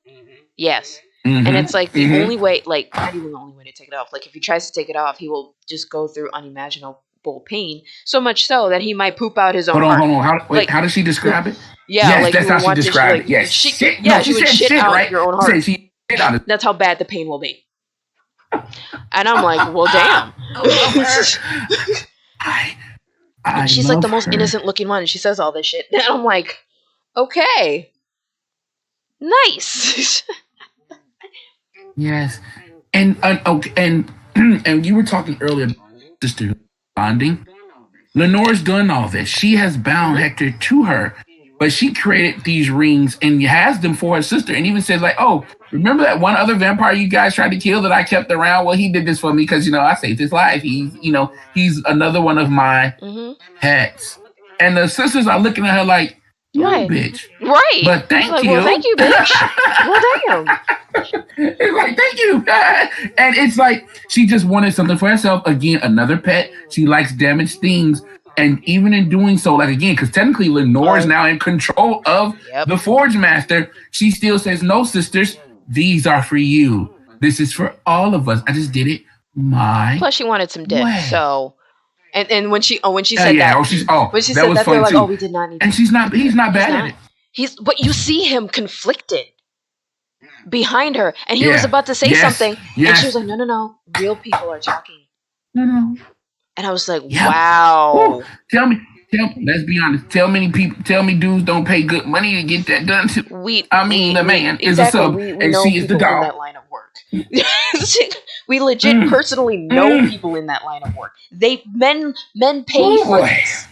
Yes. Mm-hmm. And it's like the only way, like not even the only way to take it off. Like if he tries to take it off, he will just go through unimaginable unbelievable pain, so much so that he might poop out his own Hold on, heart. hold on. How does she describe it? Yeah, Yes, like you that's would how she want to, described it. Yes, shit. shit. No, Yeah, she you would said shit shit, out right? your own She heart. said she shit out of. That's how bad the pain will be. And I'm like, well, damn. I love her. I And I she's like the love most her. innocent looking one, and she says all this shit. And I'm like, okay, nice. Yes, and okay, and and you were talking earlier about sister bonding. Lenore's done all this. She has bound Hmm. Hector to her, but she created these rings and has them for her sister, and even says like, "Oh, remember that one other vampire you guys tried to kill that I kept around? Well, he did this for me because I saved his life. He's another one of my Hmm. pets." And the sisters are looking at her like, "You're a Right. bitch, Right. but thank Like, well, thank you." you, bitch. Well, damn. It's like, thank you. And it's like she just wanted something for herself. Again, another pet. She likes damaged things. And even in doing so, like again, because technically Lenore is now in control of Yep. the Forge Master, she still says, "No, sisters, these are for you. This is for all of us. I just did it my Plus, she wanted some dick. way." So, and when she said Yeah. that, Oh, when she that said was that, they're fun like, oh, too. we did not need And to. he's not He's bad at not. it. But you see him conflicted behind her, and he was Yeah. about to say Yes. something, and she was Yes. like, no, no, no, real people are talking. No, no. And I was like, Yep. Ooh, wow. tell me, let's be honest. Tell me dudes don't pay good money to get that done too. I mean, the man is a Exactly. sub We and know she is the people in dog. that line of work. We legit Mm, personally know mm. people in that line of work. Men pay Oh for boy. this.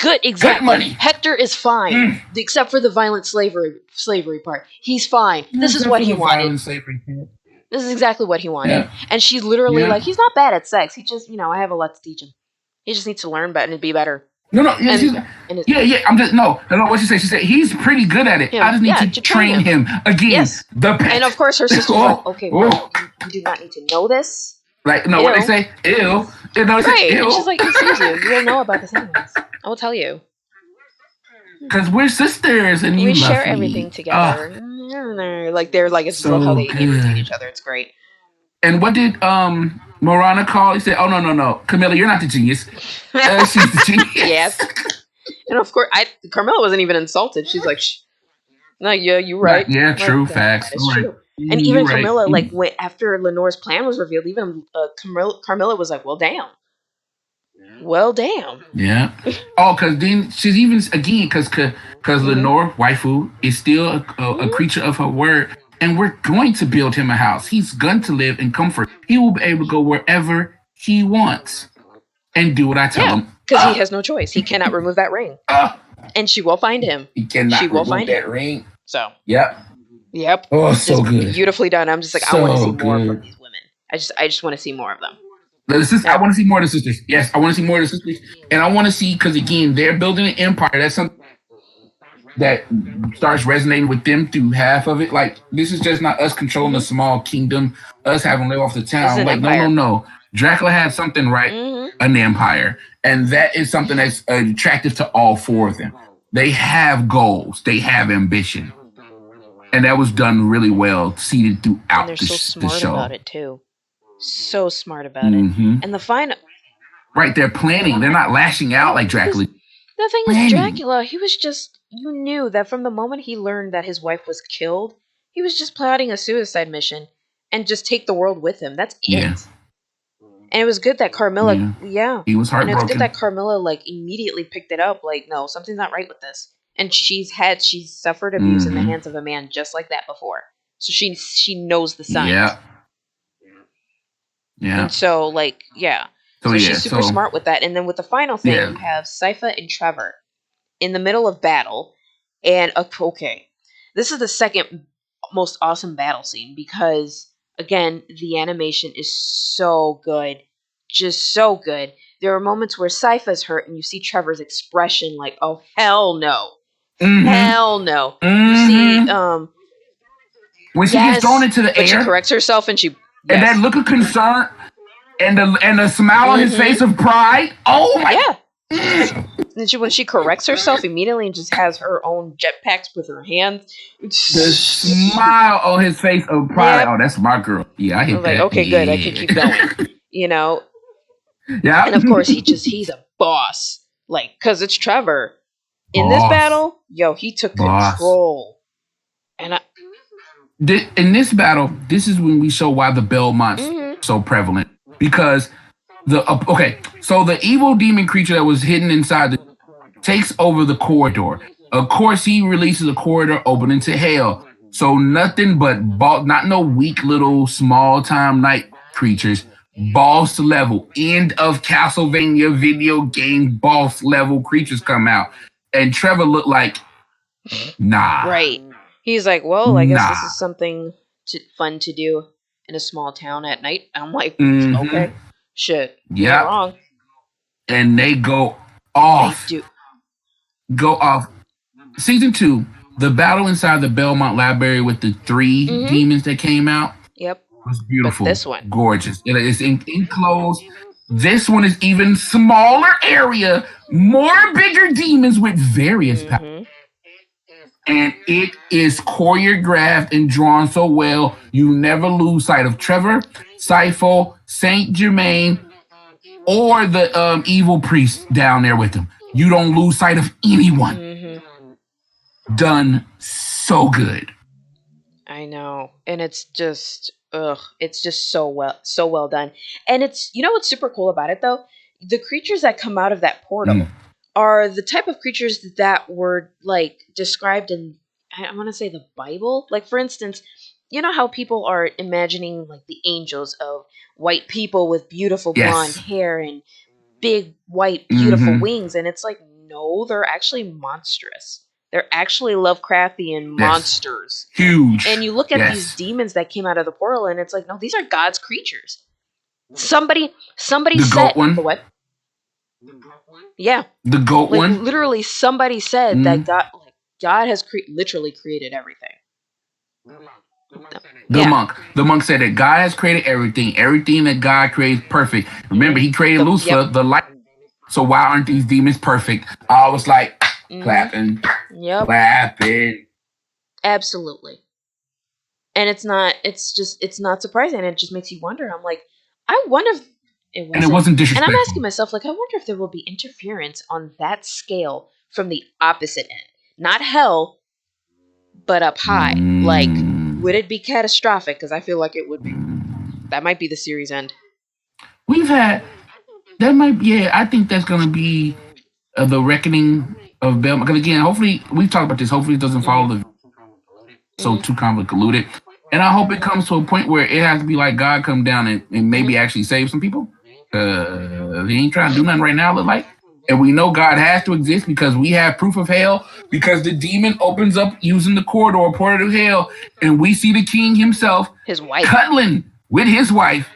Good, Good exactly. money. Hector is fine, Mm. except for the violent slavery part. He's fine. This is Except what for he the wanted. violent slavery. This is exactly what he wanted. Yeah. And she's literally Yeah. like, he's not bad at sex. He just, I have a lot to teach him. He just needs to learn better and be better. No, no, yeah, And and it's, yeah. I'm just no. What she said? She said he's pretty good at it. I him, just need yeah, to to train train him. him again. Yes. The pet. And of course, her sister's like, oh, okay, well, oh. you do not need to know this. Like no, what they Ew. say? Ew. No, they say Right. And she's ew. like, excuse you, you will know about this anyways. I will tell you. Because we're sisters and you We share love everything me. Oh, together. Like they're like, I just love how so they imitate good. each other. It's great. And what did Morana call? He said, "Oh no, Camilla, you're not the genius. She's the genius." Yes. And of course, Carmela wasn't even insulted. She's like, Shh. Like, yeah, you're Like, right. yeah, Like, true that facts. is All right, true. And even you're right. Carmilla, like, after Lenore's plan was revealed, even Carmilla was like, well, damn. Well, damn. Yeah. Oh, because then she's even again because Hmm. Lenore, waifu, is still a Hmm. creature of her word, and we're going to build him a house. He's going to live in comfort. He will be able to go wherever he wants and do what I tell Yeah, him. because he has no choice. He cannot remove that ring. Uh, And she will find him. he She cannot will remove find him. that ring. So, Yep. yep. Oh, so Just good. beautifully done. I'm just like, I want to see So more from good. these women. I just want to see more of them. I Yeah. want to see more of the sisters. Yes, I want to see more of the sisters, and I want to see because again, they're building an empire. That's something that starts resonating with them through half of it. Like this is just not us controlling a Hmm. small kingdom, us having to live off the This is town. an Like no, no, empire. no. Dracula had something right, Hmm. an empire, and that is something that's attractive to all four of them. They have goals, they have ambition, and that was done really well, seeded And throughout they're so the smart about show. it, too. So smart about it. Mm-hmm. And the final. Right, they're planning. They're not lashing out like Because Dracula. the thing is, Planning. Dracula, he was just. You knew that from the moment he learned that his wife was killed, he was just plotting a suicide mission and just take the world with him. That's it. Yeah, And it was good that Carmilla, yeah. yeah. He was And it's good heartbroken. that Carmilla, like, immediately picked it up. Like, no, something's not right with this. And she's suffered abuse in the Mm-hmm. hands of a man just like that before. So she knows the signs. Yeah, yeah. And so, like, yeah. So So yeah, she's super so smart with that. And then with the final thing, yeah. you have Sypha and Trevor in the middle of battle. And, okay, this is the second most awesome battle scene because, again, the animation is so good. Just so good. There are moments where Sypha's hurt and you see Trevor's expression like, oh, hell no. Mm-hmm. Hell no. You see, Mm-hmm. When she gets thrown yes, into the but she air, corrects herself and she, and that yes. look of concern, and the smile on his Mm-hmm. face of pride. Oh my! Yeah. Mm. And when she corrects herself immediately and just has her own jetpacks with her hands. The smile on his face of pride. Yep. Oh, that's my girl. Yeah, I I hit was like, that. okay, good. I can Yeah. keep going. You know, Yeah. And of course, he's a boss. Like, cause it's Trevor. In this Boss. battle, yo, he took Boss. control. And I, In this battle, this is when we show why the Belmonts mm-hmm, are so prevalent. Because okay, so the evil demon creature that was hidden inside takes over the corridor. Of course, he releases a corridor opening to hell. So nothing but not no weak little small time night creatures. Boss level, end of Castlevania video game boss level creatures come out. And Trevor looked like, nah, right. He's like, well, I guess this nah. is something fun to do in a small town at night. I'm like, Mm-hmm. okay, shit, you ain't Yep. wrong. And they They off, do. go off. Season two, the battle inside the Belmont Library with the three Mm-hmm. demons that came out Yep. was But beautiful, this one. gorgeous. It's enclosed. This one is even smaller area, more bigger demons with various powers. Mm-hmm. And it is choreographed and drawn so well, you never lose sight of Trevor, Sifo, Saint Germain, or the evil priest down there with him. You don't lose sight of anyone. Mm-hmm. Done so good. I know. And it's just so well done. And it's, you know what's super cool about it though? The creatures that come out of that Mm. portal are the type of creatures that were like described in, I want to say, the Bible. Like, for instance, you know how people are imagining like the angels of white people with beautiful blonde Yes. hair and big white beautiful Mm-hmm. wings, and it's like, no, they're actually monstrous. They're actually Lovecraftian Yes. monsters. And Huge. you look at these Yes. demons that came out of the portal, and it's like, no, these are God's creatures. Somebody The said goat one. the what? Yeah, The goat like one. literally somebody said that Mm. God has literally created everything. The Yeah. monk. The monk said that God has created everything. Everything that God creates perfect. Remember, He created Yep. Lucifer, the light. So why aren't these demons perfect? I was like Mhm. clapping, Yep. clapping. Absolutely. And it's not surprising. It just makes you wonder. I'm like, I wonder if it And it wasn't. wasn't And I'm disrespectful. asking myself, like, I wonder if there will be interference on that scale from the opposite end. Not hell, but up high. Like, Mm. would it be catastrophic? Because I feel like it would be. Mm. That might be the series end. We've had that might yeah. I think that's gonna be the reckoning of Belmont. Because again, hopefully we've talked about this. Hopefully it doesn't follow Mm-hmm. the so too Mm-hmm. convoluted. And I hope it comes to a point where it has to be like God come down and maybe Mm-hmm. actually save some people. He ain't trying to do nothing right now, look like. And we know God has to exist because we have proof of hell because the demon opens up using the corridor, portal to hell, and we see the king himself His wife. cuddling with his wife.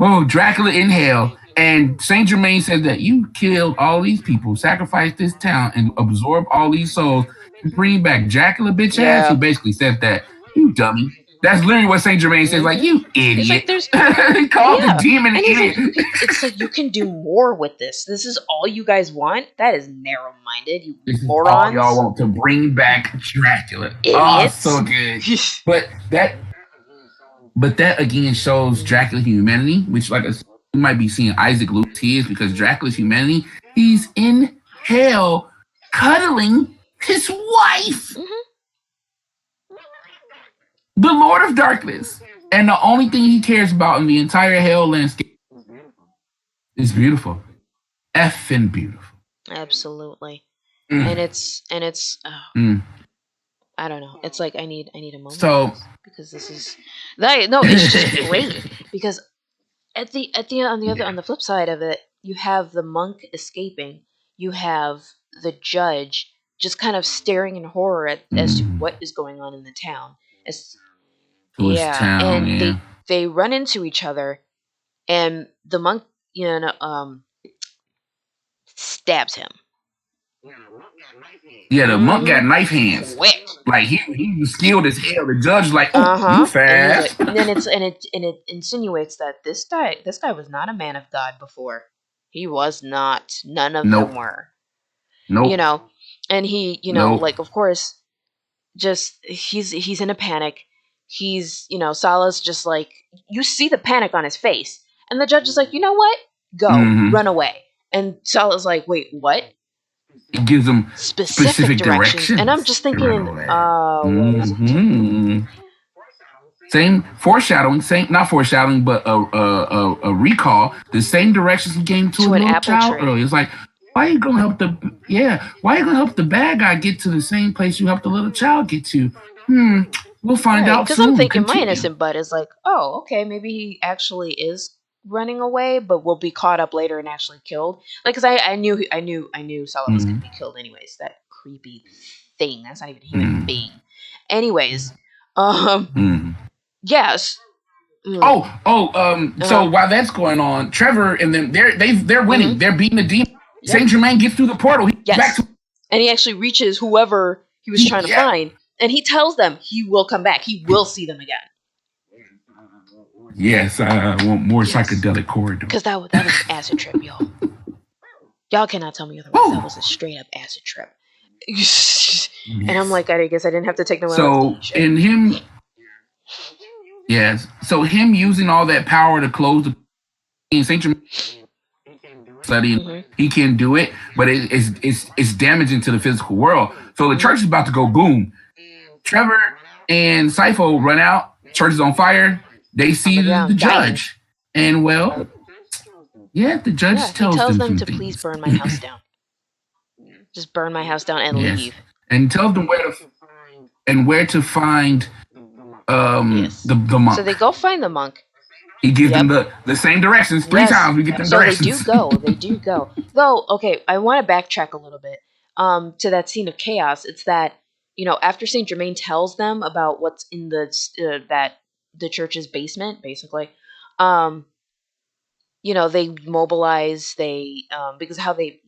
Oh, Dracula in hell. And Saint Germain says that you killed all these people, sacrificed this town, and absorbed all these souls and bring back Dracula, bitch ass, who Yeah. basically says that, you dummy. That's literally what Saint Germain says, like, Mm-hmm. you He's like, idiot. there's He called the yeah, demon an and he's like, idiot. it's like you can do more with this. This is all you guys want. That is narrow-minded, you This is all y'all morons, want to bring back Dracula. Oh, so idiots. good. But that But that again shows Dracula's humanity, which, like I said, you might be seeing Isaac lose his because Dracula's humanity. He's in hell cuddling his wife, Hmm. the Lord of Darkness. And the only thing he cares about in the entire hell landscape is beautiful. Effing beautiful. Absolutely, Mm, and it's mm. I don't know. It's like I need a moment of So, this because this is that no. It's just great because on the flip side of it, you have the monk escaping. You have the judge just kind of staring in horror as to mm, what is going on in the town. As to his Yeah, town, and yeah. they run into each other, and the monk, stabs him. Yeah, the monk got Mm-hmm. knife hands. Quick. Like he was skilled as hell. The judge like, oh, Uh you huh. And he's like, fast. and then it insinuates that this guy was not a man of God before. He was not. None of them Nope. were. You Nope. know, and he, Nope. like, of course, just he's in a panic. He's, Salah's just like, you see the panic on his face, and the judge is like, you know what? go, Mm-hmm. run away. And Salah's like, wait, what? It gives them Specific specific directions. And I'm directions just to run thinking, over there. what is it? Mm-hmm. Same foreshadowing, same not foreshadowing, but a recall. The same directions he gave to a To an little apple child tree. earlier. It's like, why are you gonna help the Why are you gonna help the bad guy get to the same place you helped the little child get to? We'll find Right, out because I'm soon. thinking my Continue. innocent butt is like, oh, okay, maybe he actually is running away, but will be caught up later and actually killed. Like, because I knew Salah was Mm-hmm. gonna be killed anyways. That creepy thing. That's not even a human Mm-hmm. being. Anyways, um, Mm-hmm. yes. Mm, So uh-huh. while that's going on, Trevor and them they're winning. Mm-hmm. They're beating the demon. Yep. Saint Germain gets through the portal. He's back Yes. to And he actually reaches whoever he was trying to yeah. find, and he tells them he will come back. He will see them again. Yes, I want more Yes. psychedelic corridor. Because that was an acid trip, y'all. Y'all cannot tell me otherwise. Woo! That was a straight up acid trip. And I'm Yes. like, I guess I didn't have to take no So LSD. Shit. in him, yes. So him using all that power to close the Saint Germain study, Mm-hmm. he can do it, but it's damaging to the physical world. So the Mm-hmm. church is about to go boom. Trevor and Sifo run out. Church is on fire. They On see the the ground, dying. judge, and well, yeah, the Yeah, judge he tells tells them them some to please things. burn my house down. Just burn my house down and Yes, leave. and tells them where to find Yes. the So they monk. go find the monk. He gives them Yep. the same directions three Yes. times. We get them So they do directions. go. They do go. Though, okay, I want to backtrack a little bit. To that scene of chaos. It's that after Saint Germain tells them about what's in the church's basement, basically, um, they mobilize. Because how they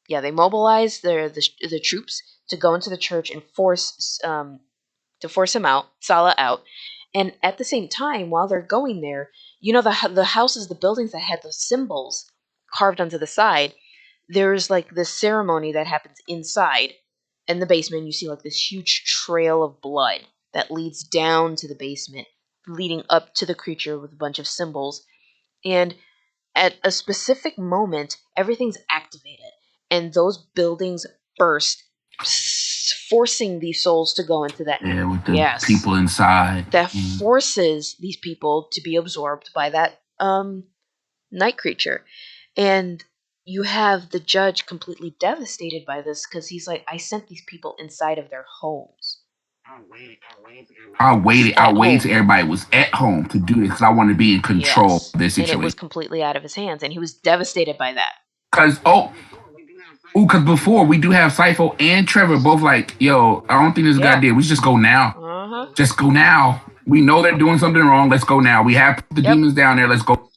yeah, they mobilize the troops to go into the church and force him out, Salah out. And at the same time, while they're going there, the houses, the buildings that had the symbols carved onto the side, there's like this ceremony that happens inside in the basement. You see like this huge trail of blood that leads down to the basement, leading up to the creature with a bunch of symbols. And at a specific moment, everything's activated, and those buildings burst, forcing these souls to go into that. Yeah, with the Yes, people inside. that forces these people to be absorbed by that night creature. And you have the judge completely devastated by this because he's like, I sent these people inside of their homes. I At waited home. till everybody was at home to do this because I wanted to be in control Yes. of this And it was situation. completely out of his hands, and he was devastated by that. Because because before we do have Sifo and Trevor both like, yo, I don't think this is a good idea. We should just go now. Uh-huh. Just go now. We know they're doing something wrong. Let's go now. We have the Yep. demons down there. Let's go.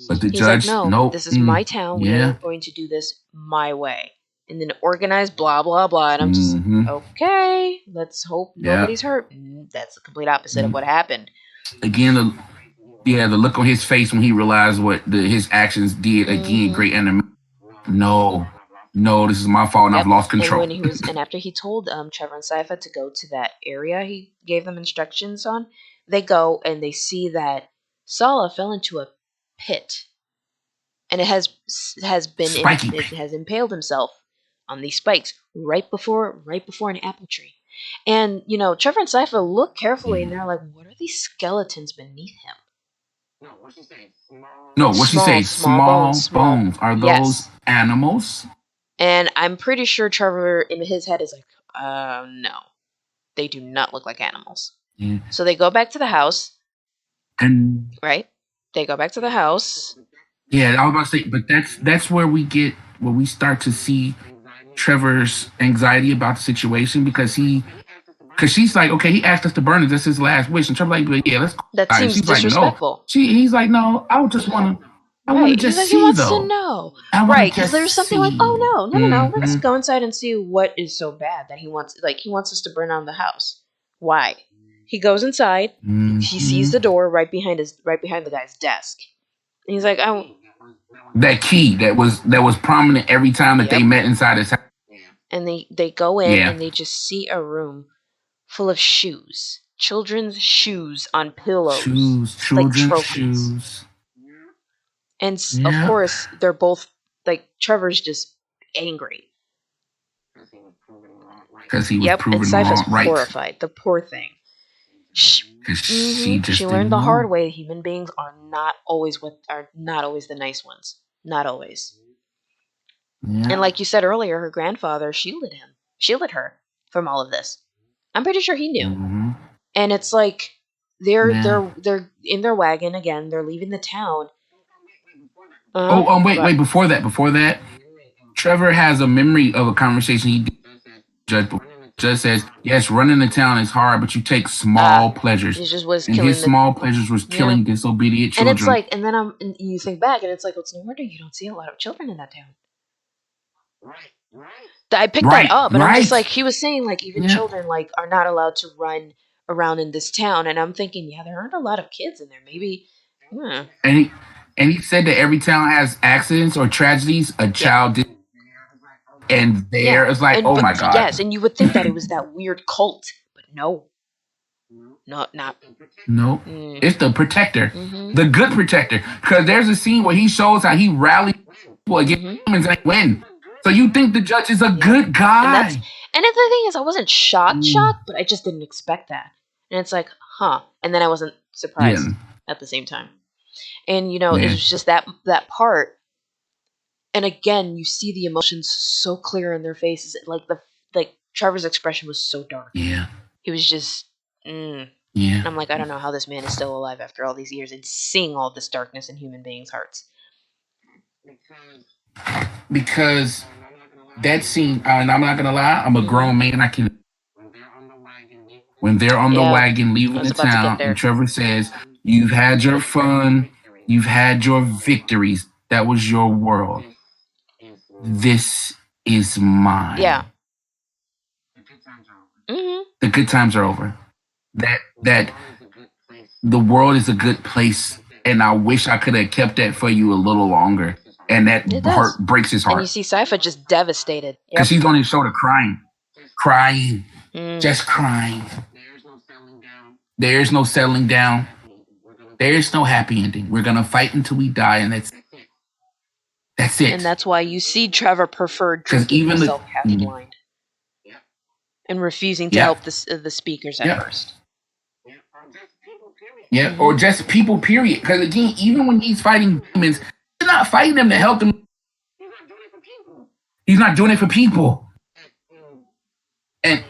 But the He's like, judge, no, nope. this is my town. We Yeah. are going to do this my way. And then organize, blah, blah, blah. And I'm just, Mm-hmm. okay, let's hope Yeah. nobody's hurt. That's the complete opposite of what happened. Again, the look on his face when he realized what his actions did. Again, great enemy. No, this is my fault, and I've lost And control. after he told Trevor and Saifa to go to that area he gave them instructions on, they go and they see that Sala fell into a pit, and it Spiky. has impaled himself on these spikes right before an apple tree. And Trevor and Saifa look carefully, and they're like, "What are these skeletons beneath him?" No, what she say? Small bones, Small small. bones. Are those Yes. animals? And I'm pretty sure Trevor in his head is like, no, they do not look like animals. Yeah. So they go back to the house, And right? They go back to the house. yeah, I was about to say, but that's where we start to see Trevor's anxiety about the situation because she's like, okay, he asked us to burn it. That's his last wish, and Trevor's like, but yeah, let's go. That And seems she's like, no. disrespectful. He's like, no. I want to Right. He's just like, he see wants to though. know. I want to Right. Because just there's something like, see. oh, no. Let's Mm-hmm. go inside and see what is so bad that he wants us to burn down the house. Why? He goes inside. Mm-hmm. He sees the door right behind the guy's desk. And he's like, that key that was prominent every time that they met inside his house. And they go in and they just see a room full of shoes. Children's shoes on pillows. Shoes, Like children's trophies. shoes. And of Yep. course, they're both like Trevor's just angry. Because he was Yep, and proven Sypha's wrong. Right. horrified. The poor thing. Because she She just learned didn't the hard know. way. Human beings are not always the nice ones. Not always. And Yeah. like you said earlier, her grandfather shielded her from all of this. I'm pretty sure he knew. Hmm. And it's like they're Yeah. they're they're in their wagon again. They're leaving the town. Uh Oh, huh. wait, What? wait. Before that, Trevor has a memory of a conversation he did with the judge. Judge says, "Yes, running the town is hard, but you take small pleasures." It just was And his killing the small pleasures was yeah. killing disobedient And it's children. like, and you think back, and it's like, well, it's no wonder you don't see a lot of children in that town. I picked that Right. up, and I'm just like, Right. he was saying like even Yeah. children like are not allowed to run around in this town, and I'm thinking, yeah, there aren't a lot of kids in there. Maybe, hmm. And he said that every town has accidents or tragedies. A Yeah, child did, and yeah, there it's like, and oh my but god. yes, and you would think that it was that weird cult, but no, not. Nope. Mm, It's the protector, mm-hmm. the good protector. Because there's a scene where he shows how he rallied people against Mm-hmm. humans and they win. So you think the judge is a Yep. good And that's guy? and then the thing is, I wasn't Mm, shocked, but I just didn't expect that. And it's like, huh. And then I wasn't yeah. surprised at the same time. And it Yeah. was just that part. And again, you see the emotions so clear in their faces. Like Trevor's expression was so dark. Yeah. He was just, and Yeah. I'm like, I don't know how this man is still alive after all these years and seeing all this darkness in human beings' hearts. Because that scene, and I'm not gonna lie, I'm a Hmm. grown man. I can. When they're on the Yeah, wagon I leaving was the about to get town, and there. Trevor says, "You've had your fun, you've had your victories. That was your world. This is Yeah. mine. Hmm. The good times are over. That the world is a good place, and I wish I could have kept that for you a little longer." And that It hurt does. breaks his And you heart see Sypha just devastated. because Yep. she's on his shoulder crying, crying, Mm. just crying. There is no settling down. There is no happy ending. We're gonna fight until we die, and that's And it. that's why you see Trevor prefer Because drinking even himself half blind and refusing to yeah, help the speakers at yeah, first. yeah, or Hmm. just people. Period. Because again, even when he's fighting demons, he's not fighting them to help them. He's not doing it for people. And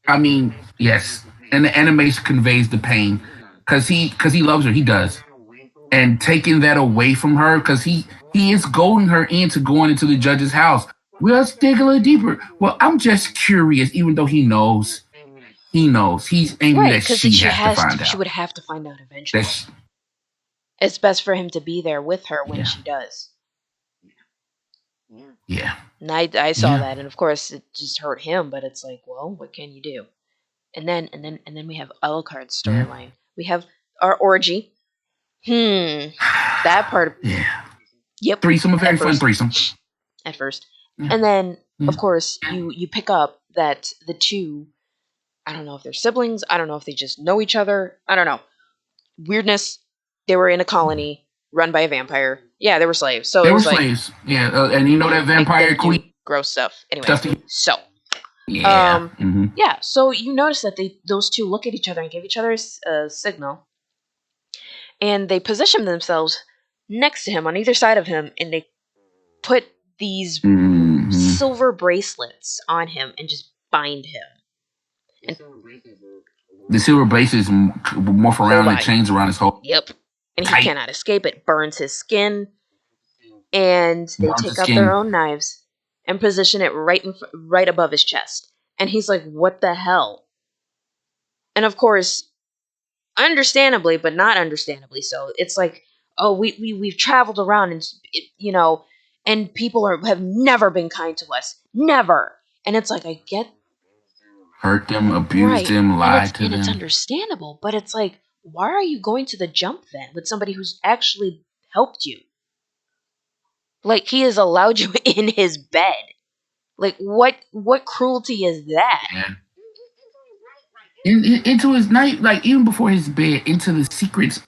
I mean, yes, and the animation conveys the pain because he loves her. He does, and taking that away from her because he is goading her into going into the judge's house. Well, let's dig a little deeper. Well, I'm just curious, even though he knows. He knows. He's angry Right, that because she has to find she out. would have to find out eventually. That's It's best for him to be there with her when yeah, she does. yeah, And I saw yeah, that, and of course it just hurt him. But it's like, well, what can you do? And then we have Alucard's yeah, storyline. We have our orgy. That part. yeah. Yep. Threesome, a At very fun first, threesome. at first, Yeah, and then yeah. of course you pick up that the two. I don't know if they're siblings. I don't know if they just know each other. I don't know. Weirdness. They were in a colony run by a vampire. Yeah, they were slaves. So They it were was like, slaves. Yeah, and you know that like they vampire would do queen gross stuff. Anyways, stuff. To, so yeah. um, yeah. So you notice that those two look at each other and give each other a signal, and they position themselves next to him on either side of him, and they put these Mm-hmm. silver bracelets on him and just bind him and The silver braces morph whole around and body. chains around his whole Yep. And he tight. cannot escape. It burns his skin, and they Burns the take out their skin. own knives and position it right above his chest. And he's like, "What the hell?" And of course, understandably, but not understandably so, it's like, "Oh, we've traveled around, and and people have never been kind to us, never." And it's like, I get Hurt them, abused right, them, and lied to it's them. understandable, but it's like, why are you going to the jump then with somebody who's actually helped you? Like, he has allowed you in his bed. Like, what cruelty is that? Yeah. Into his night, like even before his bed, into the secrets.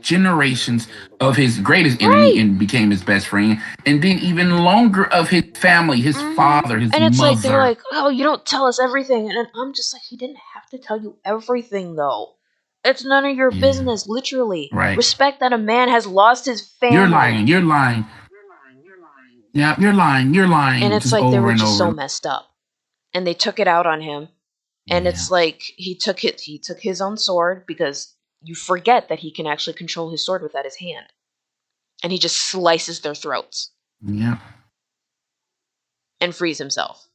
generations of his greatest enemy Right. and became his best friend, and then even longer of his family, his father, his And it's like they're mother. like, "Oh, you don't tell us everything," and I'm just like, "He didn't have to tell you everything, though. It's none of your Yeah, business. Literally, right. respect that a man has lost his You're family." lying. You're lying. Yeah, you're lying. You're And lying. it's Just like they over were and just so over. messed up, and they took it out on him. And Yeah. it's like he took his own sword, because you forget that he can actually control his sword without his hand, and he just slices their throats Yeah. and frees himself.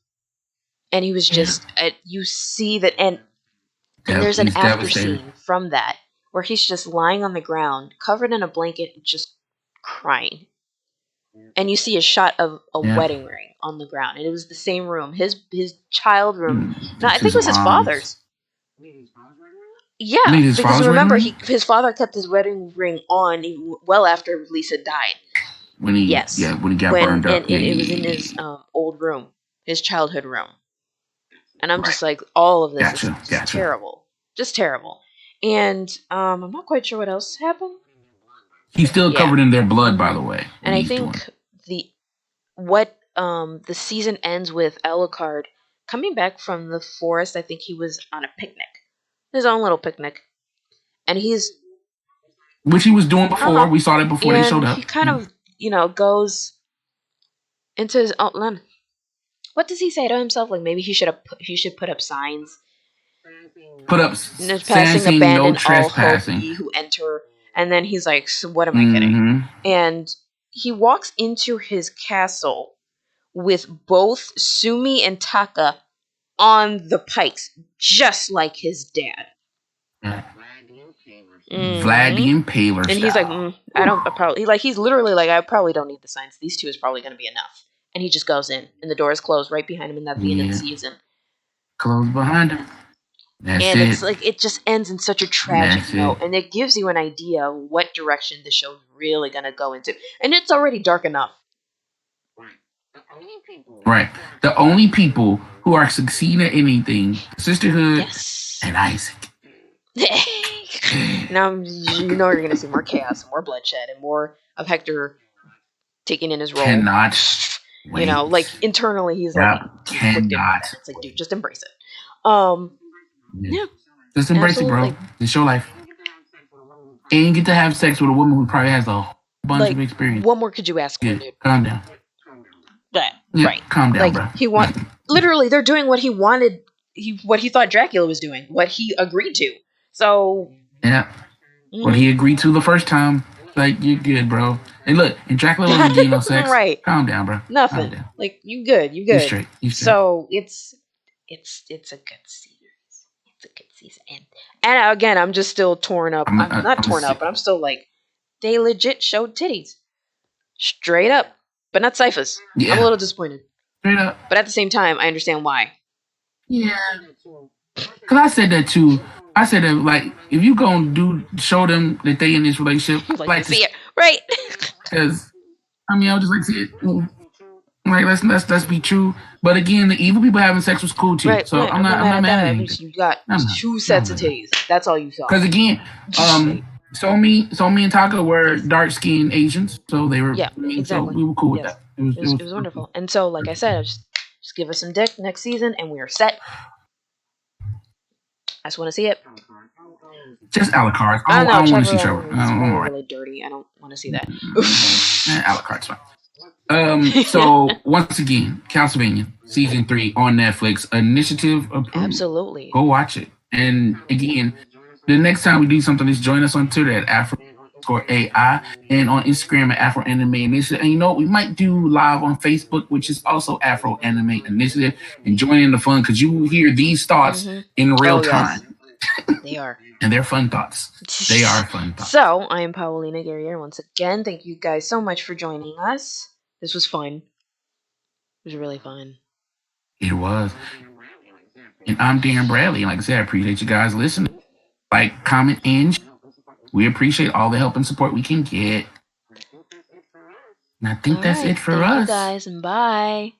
And he was Yeah. just you see that, and there's He an was after devastated. scene from that where he's just lying on the ground covered in a blanket just crying, and you see a shot of a Yeah. wedding ring on the ground, and it was the same room, his child room. No, I Just think his it was his mom's. father's. You Yeah, mean his because father's wedding remember, ring? his father kept his wedding ring on well after Lisa died. Yes, When he got when burned up. and Yeah, it yeah, was in yeah, his yeah. old room, his childhood room. And I'm Right. just like, all of this is Gotcha. just Gotcha. terrible, just terrible. And I'm not quite sure what else happened. He's still Yeah. covered in their blood, by hmm the way, And when I he's doing it. think what the season ends with Alucard coming back from the forest. I think he was on a picnic, his own little picnic, and he's Which he was doing before. uh-huh. We saw that before they showed And he up. kind Yeah. of, goes into his own. What does he say to himself? Like, maybe he should put up signs. Put up Passing, saying no abandon all hope, trespassing. ye who enter. And then he's like, so what am I getting? Mm-hmm. And he walks into his castle with both Sumi and Taka on the pikes, just like his dad. Vlad the hmm Impaler And he's like, style. I don't, I probably, like, he's literally like, I probably don't need the signs. These two is probably going to be enough. And he just goes in, and the door is closed right behind him, and that's the end of the Yeah. season. Close behind him. That's And it. it's like, it just ends in such a tragic That's it. note, and it gives you an idea of what direction the show's really going to go into. And it's already dark enough. Right. The only people who are succeeding at anything, Sisterhood Yes. and Isaac. Now you know you're going to see more chaos, more bloodshed, and more of Hector taking in his role. Cannot wait. Like internally, he's like Yep. conflicted with Cannot. that. It's like, dude, just embrace it. Yeah. Yeah, Just embrace it, bro. absolutely. It's your life. And you get to have sex with a woman who probably has a whole bunch of Like, experience. what more could you ask for, Yeah. dude? Calm down. Yeah, Yeah. right. Calm down, Like, bro. he want literally, they're doing what he wanted. What he thought Dracula was doing, what he agreed to. So, Yeah. What he agreed to the first time. Like, you're good, bro. And look, and Dracula wasn't getting no sex. right, Calm down, bro. Calm nothing. down. Like, you good, you You good. straight. You straight. So it's a good series. It's a good season, and again, I'm just still torn up. I'm not torn up, but I'm still like, they legit showed titties, straight up, but not Cypher's. Yeah. I'm a little disappointed, Straight up. but at the same time, I understand why. Yeah. Cause I said that too. I said that, like, if you gonna show them that they in this relationship, You I like to like to see it, right? because I mean I would just like to see it. Like let's be true. But again, the evil people having sex was cool too. Right, So right. I'm not I'm mad not at mad that. at At anything. least you got I'm not. two sets of titties. That's all you saw. Because again, Right. So me and Taka were dark skinned Asians, so they were. Yeah, I mean, so exactly. we were cool with Yes, that. It was it was wonderful. And so, like I said, just give us some dick next season, and we are set. I just want to see it. just Alucard. I don't know. I don't want to see Trevor, Trevor. it's I'm really, all right. really dirty. I don't want to see that. Alucard's fine. So once again, Castlevania season 3 on Netflix. Initiative approved. Absolutely. Go watch it. And again, the next time we do something, just join us on Twitter at Afro_AI and on Instagram at Afro Anime Initiative. And you know, we might do live on Facebook, which is also Afro Anime Initiative, and join in the fun because you will hear these thoughts in real time. They are. And they're fun thoughts. They are fun thoughts. So, I am Paulina Guerrier once again. Thank you guys so much for joining us. This was fun. It was really fun. It was. And I'm Darren Bradley. And like I said, I appreciate you guys listening. Like, comment, and we appreciate all the help and support we can get. And I think that's it for us. Thank you guys, and bye.